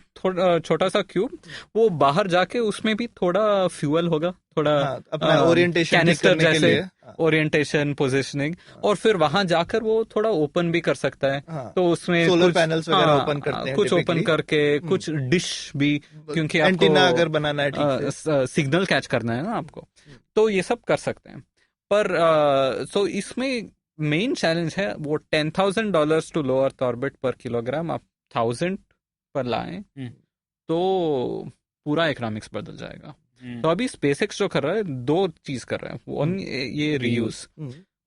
छोटा सा क्यूब। वो बाहर जाके उसमें भी थोड़ा फ्यूल होगा, थोड़ा अपना ओरिएंटेशन कैनिस्टर जैसे ओरिएंटेशन, पोजिशनिंग, और फिर वहां जाकर वो थोड़ा ओपन भी कर सकता है। तो उसमें सोलर पैनल्स वगैरह ओपन करते हैं, कुछ ओपन करके, कुछ डिश भी, क्योंकि एंटीना अगर बनाना है ठीक से, सिग्नल कैच करना है ना आपको, तो ये सब कर सकते हैं। पर सो इसमें मेन चैलेंज है वो $10,000 टू लो अर्थ ऑर्बिट पर किलोग्राम। आप 1000 पर लाएं तो पूरा इकोनॉमिक्स बदल जाएगा। तो अभी स्पेसएक्स जो कर रहा है, दो चीज कर रहा है। वन, ये रीयूज,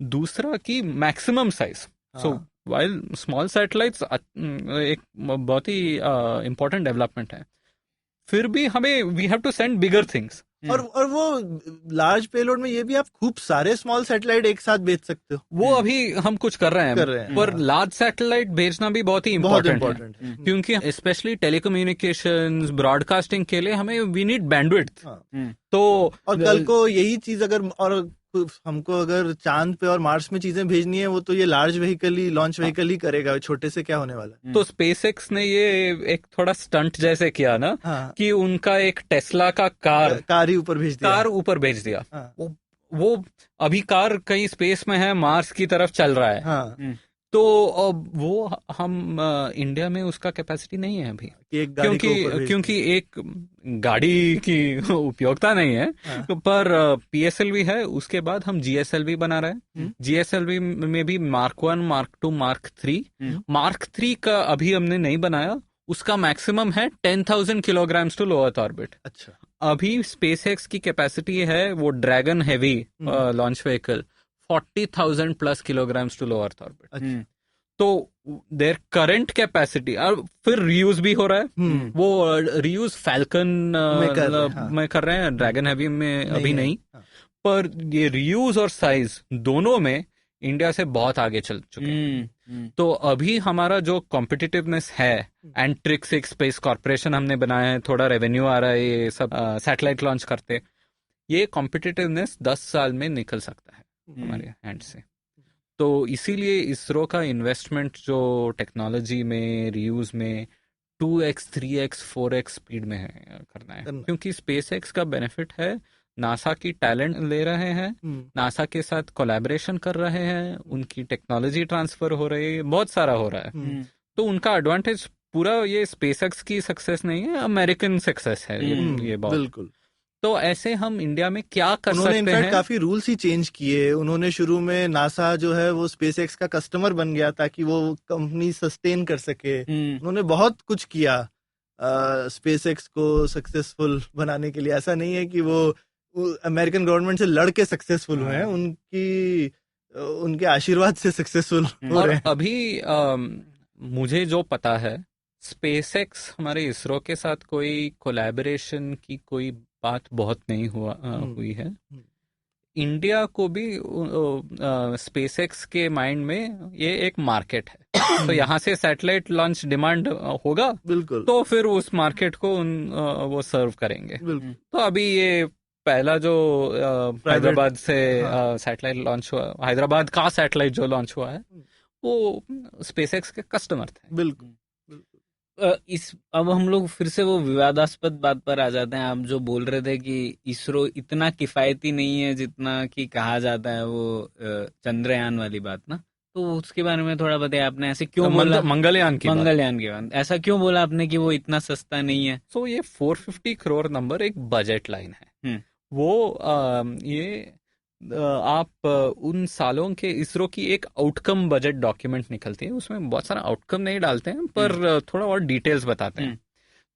दूसरा की maximum size. So while small satellites एक बहुत ही इंपॉर्टेंट डेवलपमेंट है, फिर भी हमें we have to send bigger things. और वो लार्ज पेलोड में ये भी आप खूब सारे स्मॉल सैटेलाइट एक साथ भेज सकते हो। वो अभी हम कुछ कर रहे हैं। पर लार्ज सैटेलाइट भेजना भी बहुत ही इम्पोर्टेंट है, क्योंकि स्पेशली टेलीकम्युनिकेशंस, ब्रॉडकास्टिंग के लिए हमें वी नीड बैंडविड्थ। तो और कल को यही चीज अगर और हमको अगर चांद पे और मार्स में चीजें भेजनी है, वो तो ये लार्ज व्हीकल ही, लॉन्च व्हीकल ही करेगा, छोटे से क्या होने वाला है। तो स्पेसएक्स ने ये एक थोड़ा स्टंट जैसे किया ना, कि उनका एक टेस्ला का कार ही ऊपर भेज दिया। वो अभी कार कहीं स्पेस में है, मार्स की तरफ चल रहा है। तो वो हम इंडिया में उसका कैपेसिटी नहीं है अभी, क्योंकि एक गाड़ी की उपयोगिता नहीं है। पर PSLV है, उसके बाद हम GSLV बना रहे हैं। GSLV में भी Mark 1, Mark 2, Mark 3। Mark 3 का अभी हमने नहीं बनाया, उसका मैक्सिमम है 10,000 kilogram to low earth orbit. अच्छा, अभी स्पेसएक्स की कैपेसिटी है वो Dragon heavy launch vehicle 40,000 plus kilograms to low earth orbit. तो देयर करंट कैपेसिटी, और फिर रीयूज भी हो रहा है। वो रीयूज फैल्कन में कर रहे हैं, ड्रैगन हैवी में अभी नहीं। पर ये रीयूज और साइज दोनों में इंडिया से बहुत आगे चल चुके हैं। तो अभी हमारा जो कॉम्पिटिटिवनेस है, एंट्रिक्स एक स्पेस कॉर्पोरेशन हमने बनाया है, थोड़ा रेवेन्यू आ रहा है, ये सब सैटेलाइट लॉन्च करते, ये कॉम्पिटिटिवनेस 10 साल में निकल सकता है हमारे हैंड से। तो इसीलिए इसरो का इन्वेस्टमेंट जो टेक्नोलॉजी में, रीयूज में 2x, 3x, 4x स्पीड में है, करना है। क्योंकि स्पेसएक्स का बेनिफिट है, नासा की टैलेंट ले रहे हैं, नासा के साथ कोलैबोरेशन कर रहे हैं, उनकी टेक्नोलॉजी ट्रांसफर हो रही है, बहुत सारा हो रहा है। तो उनका एडवांटेज पूरा ये स्पेसएक्स की सक्सेस नहीं है, अमेरिकन सक्सेस है ये बहुत। बिल्कुल। तो ऐसे हम इंडिया में क्या कर सकते हैं? इनफैक्ट काफी रूल्स ही चेंज किए उन्होंने। शुरू में नासा जो है वो स्पेसएक्स का कस्टमर बन गया ताकि वो कंपनी सस्टेन कर सके। उन्होंने बहुत कुछ किया स्पेसएक्स को सक्सेसफुल बनाने के लिए। ऐसा नहीं है कि वो अमेरिकन गवर्नमेंट से लड़ के सक्सेसफुल हुए हैं, उनके आशीर्वाद से सक्सेसफुल हो रहे हैं। अभी मुझे जो पता है, स्पेसएक्स हमारे इसरो के साथ कोई कोलैबोरेशन की कोई बात बहुत नहीं हुई है। इंडिया को भी स्पेसएक्स के माइंड में ये एक मार्केट है। तो यहाँ से सैटेलाइट लॉन्च डिमांड होगा, बिल्कुल, तो फिर उस मार्केट को वो सर्व करेंगे। तो अभी ये पहला जो हैदराबाद से सैटेलाइट लॉन्च हुआ, हैदराबाद का सैटेलाइट जो लॉन्च हुआ है, वो स्पेसएक्स के कस्टमर थे। बिल्कुल। अब हम लोग फिर से वो विवादास्पद बात पर आ जाते हैं। आप जो बोल रहे थे कि इसरो इतना किफायती नहीं है जितना कि कहा जाता है, वो चंद्रयान वाली बात ना, तो उसके बारे में थोड़ा बताइए। आपने ऐसे क्यों बोला? मंगलयान की बात ऐसा क्यों बोला आपने कि वो इतना सस्ता नहीं है? तो ये 450 करोड़ नंबर एक बजट लाइन है। वो ये आप उन सालों के इसरो की एक आउटकम बजट डॉक्यूमेंट निकलती है, उसमें बहुत सारा आउटकम नहीं डालते हैं, पर थोड़ा और डिटेल्स बताते हैं।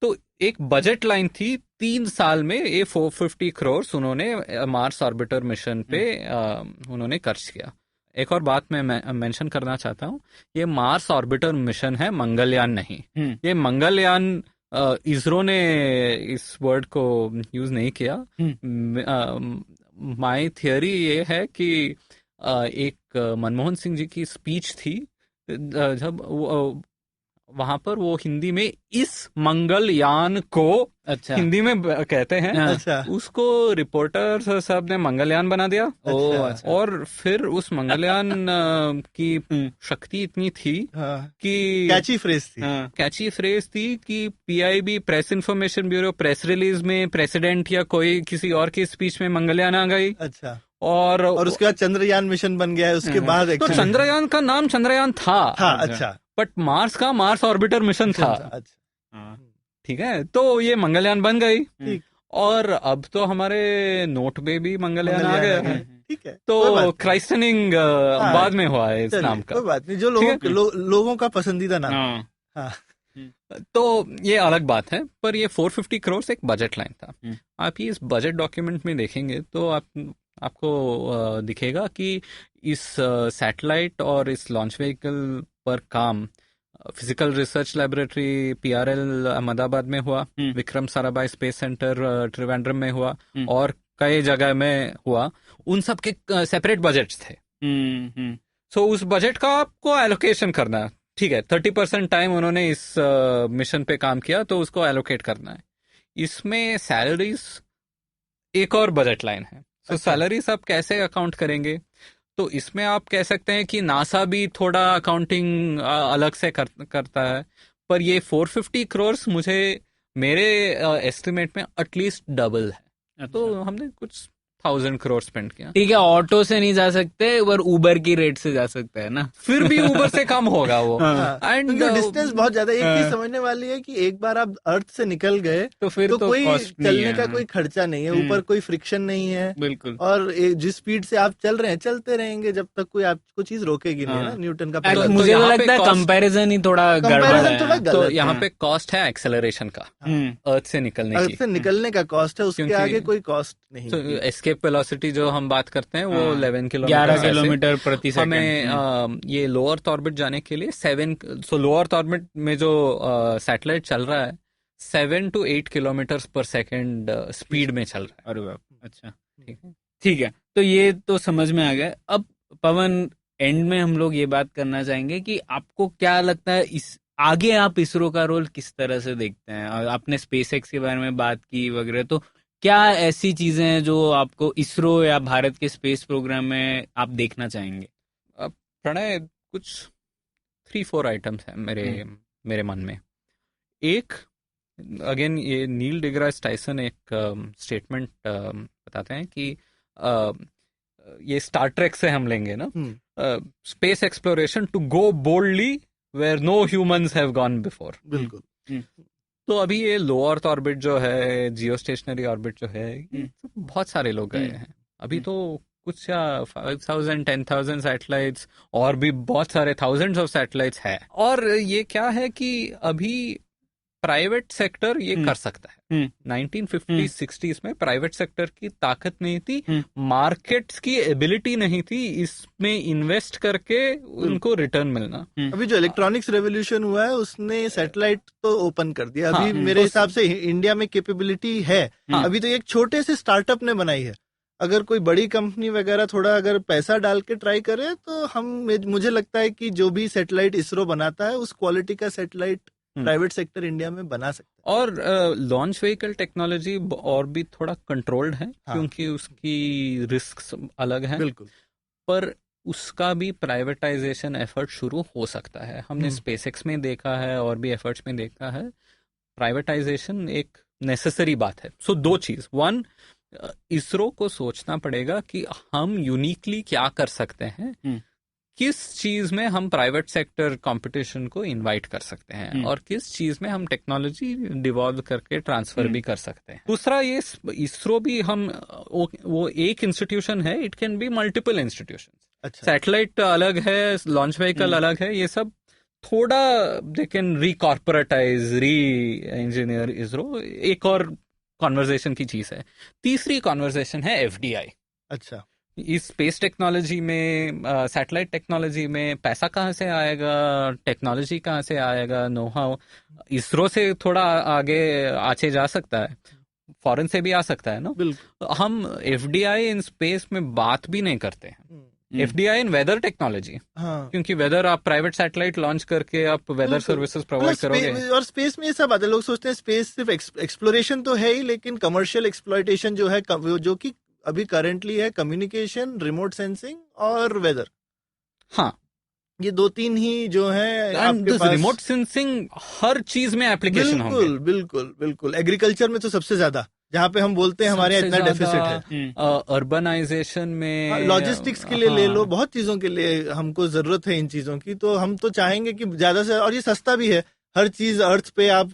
तो एक बजट लाइन थी, 3 साल में ये 450 करोड़ उन्होंने मार्स ऑर्बिटर मिशन पे उन्होंने खर्च किया। एक और बात मैं मेंशन करना चाहता हूँ, ये मार्स ऑर्बिटर मिशन है, मंगलयान नहीं। ये मंगलयान इसरो ने इस वर्ड को यूज नहीं किया। माय थियरी ये है कि एक मनमोहन सिंह जी की स्पीच थी, जब वहां पर वो हिंदी में इस मंगलयान को अच्छा हिंदी में कहते हैं। हाँ। अच्छा। उसको रिपोर्टर्स सब ने मंगलयान बना दिया। अच्छा। और फिर उस मंगलयान की शक्ति इतनी थी हाँ, कि कैची फ्रेज थी। कैची फ्रेज थी कि PIB press information bureau press release में प्रेसिडेंट या कोई किसी और की स्पीच में मंगलयान आ गई। अच्छा। और उसके बाद चंद्रयान मिशन बन गया है उसके बाद। तो चंद्रयान का नाम चंद्रयान था। अच्छा। बट मार्स का मार्स ऑर्बिटर मिशन था। अच्छा। ठीक है, तो ये मंगलयान बन गई। ठीक। और अब तो हमारे नोट पे भी मंगलयान आ गया है। ठीक है, तो क्राइस्टनिंग बाद में हुआ है इस नाम का। कोई बात नहीं, जो लोगों का पसंदीदा नाम। हाँ। तो ये अलग बात है, पर ये 450 करोड़ एक बजट लाइन था। आप ये इस बजट डॉक्यूमेंट में देखेंगे तो आपको दिखेगा कि इस सैटेलाइट और इस लॉन्च व्हीकल पर काम फिजिकल रिसर्च लाइब्रेटरी पीआरएल अहमदाबाद में हुआ, विक्रम साराभाई स्पेस सेंटर त्रिवेंद्रम में हुआ, और कई जगह में हुआ। उन सब के सेपरेट बजट्स थे। सो उस बजट का आपको एलोकेशन करना है। ठीक है, 30% टाइम उन्होंने इस मिशन पे काम किया, तो उसको एलोकेट करना है। इसमें सैलरीज एक और बजट लाइन है। तो सैलरीज आप कैसे अकाउंट करेंगे? तो इसमें आप कह सकते हैं कि नासा भी थोड़ा अकाउंटिंग अलग से करता है, पर ये 450 करोड़ मुझे मेरे एस्टिमेट में एटलीस्ट डबल है। तो हमने कुछ 1000 करोड़ स्पेंड किया। ठीक है, ऑटो से नहीं जा सकते, पर उबर की रेट से जा सकता है ना। फिर भी उबर से कम होगा वो। एंड डिस्टेंस बहुत ज्यादा। एक चीज समझने वाली है कि एक बार आप अर्थ से निकल गए तो फिर तो कोई चलने का कोई खर्चा नहीं है, ऊपर कोई फ्रिक्शन नहीं है। बिल्कुल। और जिस स्पीड से आप चल रहे हैं चलते रहेंगे जब तक कोई आपको चीज रोकेगी नहीं ना। न्यूटन का तो मुझे तो लगता है कंपैरिजन ही थोड़ा गड़बड़ है। तो यहाँ पे कॉस्ट है एक्सेलरेशन का, अर्थ से निकलने का कॉस्ट है, उसके आगे कोई कॉस्ट नहीं। तो एस्केप वेलोसिटी जो हम बात करते हैं वो 11 किलोमीटर प्रति सेकंड। हमें ये लो अर्थ ऑर्बिट जाने के लिए 7 लो अर्थ ऑर्बिट में जो सैटेलाइट चल रहा है 7 to 8 किलोमीटर पर सेकंड स्पीड में चल रहा है। अरे बाप, अच्छा ठीक है। तो ये तो समझ में आ गया। अब पवन, एंड में हम लोग ये बात करना चाहेंगे कि आपको क्या लगता है इस आगे आप इसरो का रोल किस तरह से देखते हैं? आपने स्पेस एक्स के बारे में बात की वगैरह, तो क्या ऐसी चीजें हैं जो आपको इसरो या भारत के स्पेस प्रोग्राम में आप देखना चाहेंगे? प्रणय, कुछ 3-4 आइटम्स हैं मेरे मन में। एक, अगेन ये नील डिग्रास टाइसन एक स्टेटमेंट बताते हैं कि ये स्टार ट्रेक से हम लेंगे ना, space exploration to go boldly where no humans have gone before. बिल्कुल। तो अभी ये लो अर्थ ऑर्बिट जो है, जियो स्टेशनरी ऑर्बिट जो है, बहुत सारे लोग गए हैं अभी। तो कुछ 5,000 10,000 सैटेलाइट्स और भी बहुत सारे थाउजेंड्स ऑफ सैटेलाइट्स है। और ये क्या है कि अभी प्राइवेट सेक्टर ये कर सकता है। 1950-60s में प्राइवेट सेक्टर की ताकत नहीं थी, मार्केट्स की एबिलिटी नहीं थी इसमें इन्वेस्ट करके उनको रिटर्न मिलना। अभी जो इलेक्ट्रॉनिक्स रेवोल्यूशन हुआ है उसने सैटेलाइट तो ओपन कर दिया। अभी मेरे हिसाब से इंडिया में कैपेबिलिटी है। अभी तो एक छोटे से स्टार्टअप ने बनाई है। अगर कोई बड़ी कंपनी वगैरह थोड़ा अगर पैसा डाल के ट्राई करे तो मुझे लगता है कि जो भी सैटेलाइट इसरो बनाता है उस क्वालिटी का सैटेलाइट प्राइवेट सेक्टर इंडिया में बना सकता है। और लॉन्च व्हीकल टेक्नोलॉजी और भी थोड़ा कंट्रोल्ड है, क्योंकि उसकी रिस्क अलग है। बिल्कुल। पर उसका भी प्राइवेटाइजेशन एफर्ट शुरू हो सकता है। हमने स्पेसएक्स में देखा है और भी एफर्ट्स में देखा है, प्राइवेटाइजेशन एक नेसेसरी बात है। सो दो चीज, वन, इसरो को सोचना पड़ेगा कि हम यूनिकली क्या कर सकते हैं, किस चीज में हम प्राइवेट सेक्टर कंपटीशन को इनवाइट कर सकते हैं और किस चीज में हम टेक्नोलॉजी डिवॉल्व करके ट्रांसफर भी कर सकते हैं। दूसरा, ये इसरो भी वो एक इंस्टीट्यूशन है, it can be multiple institution. Satellite अलग है, लॉन्च व्हीकल अलग है, ये सब थोड़ा दे कैन रिकॉर्पोरेटाइज, री इंजीनियर इसरो। एक और कॉन्वर्जेशन की चीज है। तीसरी कॉन्वर्जेशन है एफडीआई। अच्छा, इस स्पेस टेक्नोलॉजी में, सैटेलाइट टेक्नोलॉजी में पैसा कहाँ से आएगा, टेक्नोलॉजी कहाँ से आएगा, नो हाउ इसरो से थोड़ा आगे आचे जा सकता है, फॉरेन से भी आ सकता है ना। बिल्कुल। हम एफडीआई इन स्पेस में बात भी नहीं करते हैं। FDI इन वेदर टेक्नोलॉजी, क्योंकि वेदर आप प्राइवेट सैटेलाइट लॉन्च करके आप वेदर सर्विसेज प्रोवाइड करोगे। और स्पेस में ये सब आता है, लोग सोचते हैं स्पेस सिर्फ एक्सप्लोरेशन तो है ही, लेकिन कमर्शियल एक्सप्लॉयटेशन जो है, जो कि अभी करंटली है कम्युनिकेशन, रिमोट सेंसिंग और वेदर। हाँ, ये 2-3 ही जो है आपके पास। रिमोट सेंसिंग हर चीज में एप्लीकेशन होंगे। बिल्कुल। एग्रीकल्चर में तो सबसे ज्यादा, जहाँ पे हम बोलते हैं हमारे यहाँ इतना डेफिसिट है। अर्बनाइजेशन में, लॉजिस्टिक्स के लिए ले लो, बहुत चीजों के लिए हमको जरूरत है इन चीजों की। तो हम तो चाहेंगे कि ज्यादा से, और ये सस्ता भी है, हर चीज अर्थ पे आप,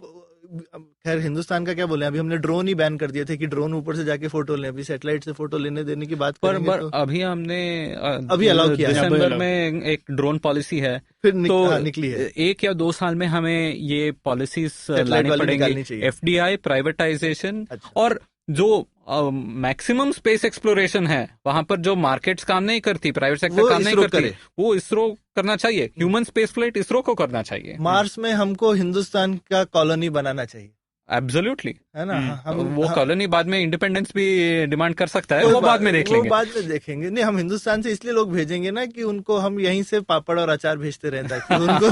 खैर हिंदुस्तान का क्या बोले, अभी हमने ड्रोन ही बैन कर दिए थे कि ड्रोन ऊपर से जाके फोटो लें, अभी सैटेलाइट से फोटो लेने देने की बात करेंगे तो अभी हमने अभी अलाउ किया, दिसंबर में एक ड्रोन पॉलिसी है, फिर निकली है। 1 या 2 साल में हमें ये पॉलिसीज लानी पड़ेंगी। FDI, प्राइवेटाइजेशन, और जो मैक्सिमम स्पेस एक्सप्लोरेशन है, वहां पर जो मार्केट्स काम नहीं करती, प्राइवेट सेक्टर काम नहीं करती, वो इसरो करना चाहिए। ह्यूमन स्पेस फ्लाइट इसरो को करना चाहिए। मार्स में हमको हिंदुस्तान का कॉलोनी बनाना चाहिए। एब्सोल्युटली, है ना। वो कॉलोनी बाद में इंडिपेंडेंस भी डिमांड कर सकता है, वो बाद में देख लेंगे। बाद में देखेंगे। नहीं, हम हिंदुस्तान से इसलिए लोग भेजेंगे ना कि उनको हम यहीं से पापड़ और अचार भेजते रहें, ताकि उनको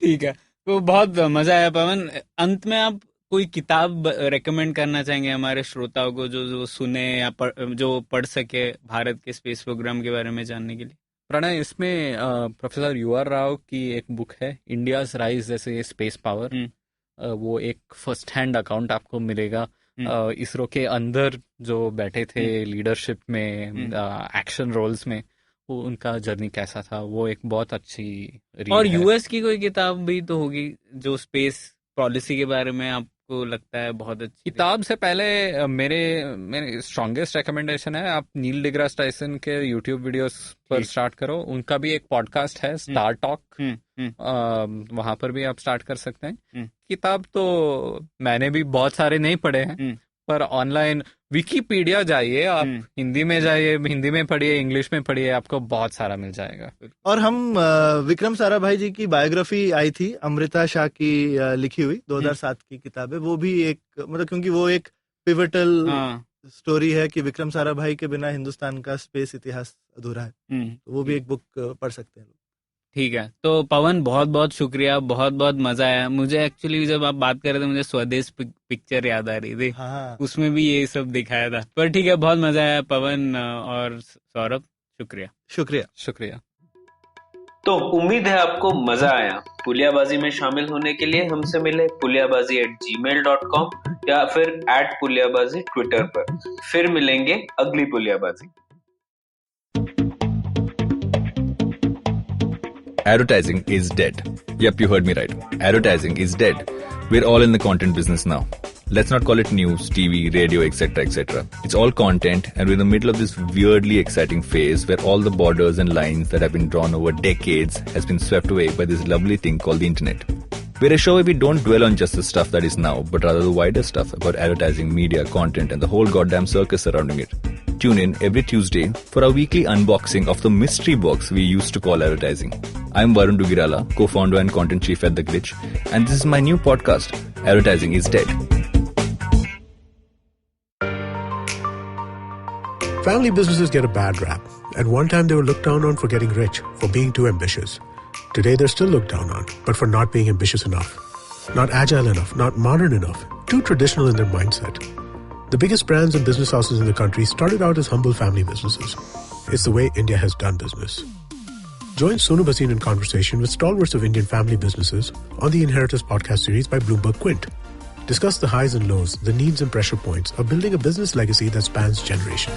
ठीक है। तो बहुत मजा आया पवन। अंत में आप कोई किताब रेकमेंड करना चाहेंगे हमारे श्रोताओं को, जो सुने या जो पढ़ सके भारत के स्पेस प्रोग्राम के बारे में जानने के लिए? प्रणय, इसमें प्रोफेसर UR राव की एक बुक है, इंडियाज राइज जैसे स्पेस पावर। वो एक फर्स्ट हैंड अकाउंट आपको मिलेगा इसरो के अंदर जो बैठे थे लीडरशिप में, एक्शन रोल्स में, वो उनका जर्नी कैसा था, वो एक बहुत अच्छी रीड और है। US की कोई किताब भी तो होगी जो स्पेस पॉलिसी के बारे में आपको लगता है बहुत अच्छी? किताब से पहले मेरे स्ट्रॉन्गेस्ट रिकमेंडेशन है, आप नील डिग्रास टाइसन के यूट्यूब वीडियोस पर स्टार्ट करो। उनका भी एक पॉडकास्ट है, स्टार टॉक, वहां पर भी आप स्टार्ट कर सकते हैं। किताब तो मैंने भी बहुत सारे नहीं पढ़े हैं, पर ऑनलाइन विकिपीडिया जाइए, आप हिंदी में जाइए, हिंदी में पढ़िए, इंग्लिश में पढ़िए, आपको बहुत सारा मिल जाएगा। और हम विक्रम साराभाई जी की बायोग्राफी आई थी, अमृता शाह की लिखी हुई 2007 की किताब है, वो भी एक, मतलब क्योंकि वो एक पिवटल स्टोरी है कि विक्रम साराभाई के बिना हिंदुस्तान का स्पेस इतिहास अधूरा है, तो वो भी एक बुक पढ़ सकते हैं लोग। ठीक है। तो पवन, बहुत बहुत शुक्रिया, बहुत बहुत मजा आया। मुझे एक्चुअली जब आप बात कर रहे थे, मुझे स्वदेश पिक्चर याद आ रही थी। हाँ। उसमें भी ये सब दिखाया था। पर ठीक है, बहुत मजा आया पवन और सौरभ, शुक्रिया। तो उम्मीद है आपको मजा आया। पुलियाबाजी में शामिल होने के लिए हमसे मिले puliyabazi@gmail.com या फिर @puliyabazi ट्विटर पर। फिर मिलेंगे अगली Puliyabaazi. Advertising is dead. Yep, you heard me right. Advertising is dead. We're all in the content business now. Let's not call it news, TV, radio, etc., etc. It's all content, and we're in the middle of this weirdly exciting phase where all the borders and lines that have been drawn over decades has been swept away by this lovely thing called the internet. We're a show where we don't dwell on just the stuff that is now, but rather the wider stuff about advertising, media, content, and the whole goddamn circus surrounding it. Tune in every Tuesday for our weekly unboxing of the mystery box we used to call advertising. I'm Varun Dugirala, co-founder and content chief at The Glitch, and this is my new podcast, Advertising is Dead. Family businesses get a bad rap. At one time, they were looked down on for getting rich, for being too ambitious. Today, they're still looked down on, but for not being ambitious enough. Not agile enough, not modern enough, too traditional in their mindset. The biggest brands and business houses in the country started out as humble family businesses. It's the way India has done business. Join Sonu Bhasin in conversation with stalwarts of Indian family businesses on the Inheritors podcast series by Bloomberg Quint. Discuss the highs and lows, the needs and pressure points of building a business legacy that spans generations.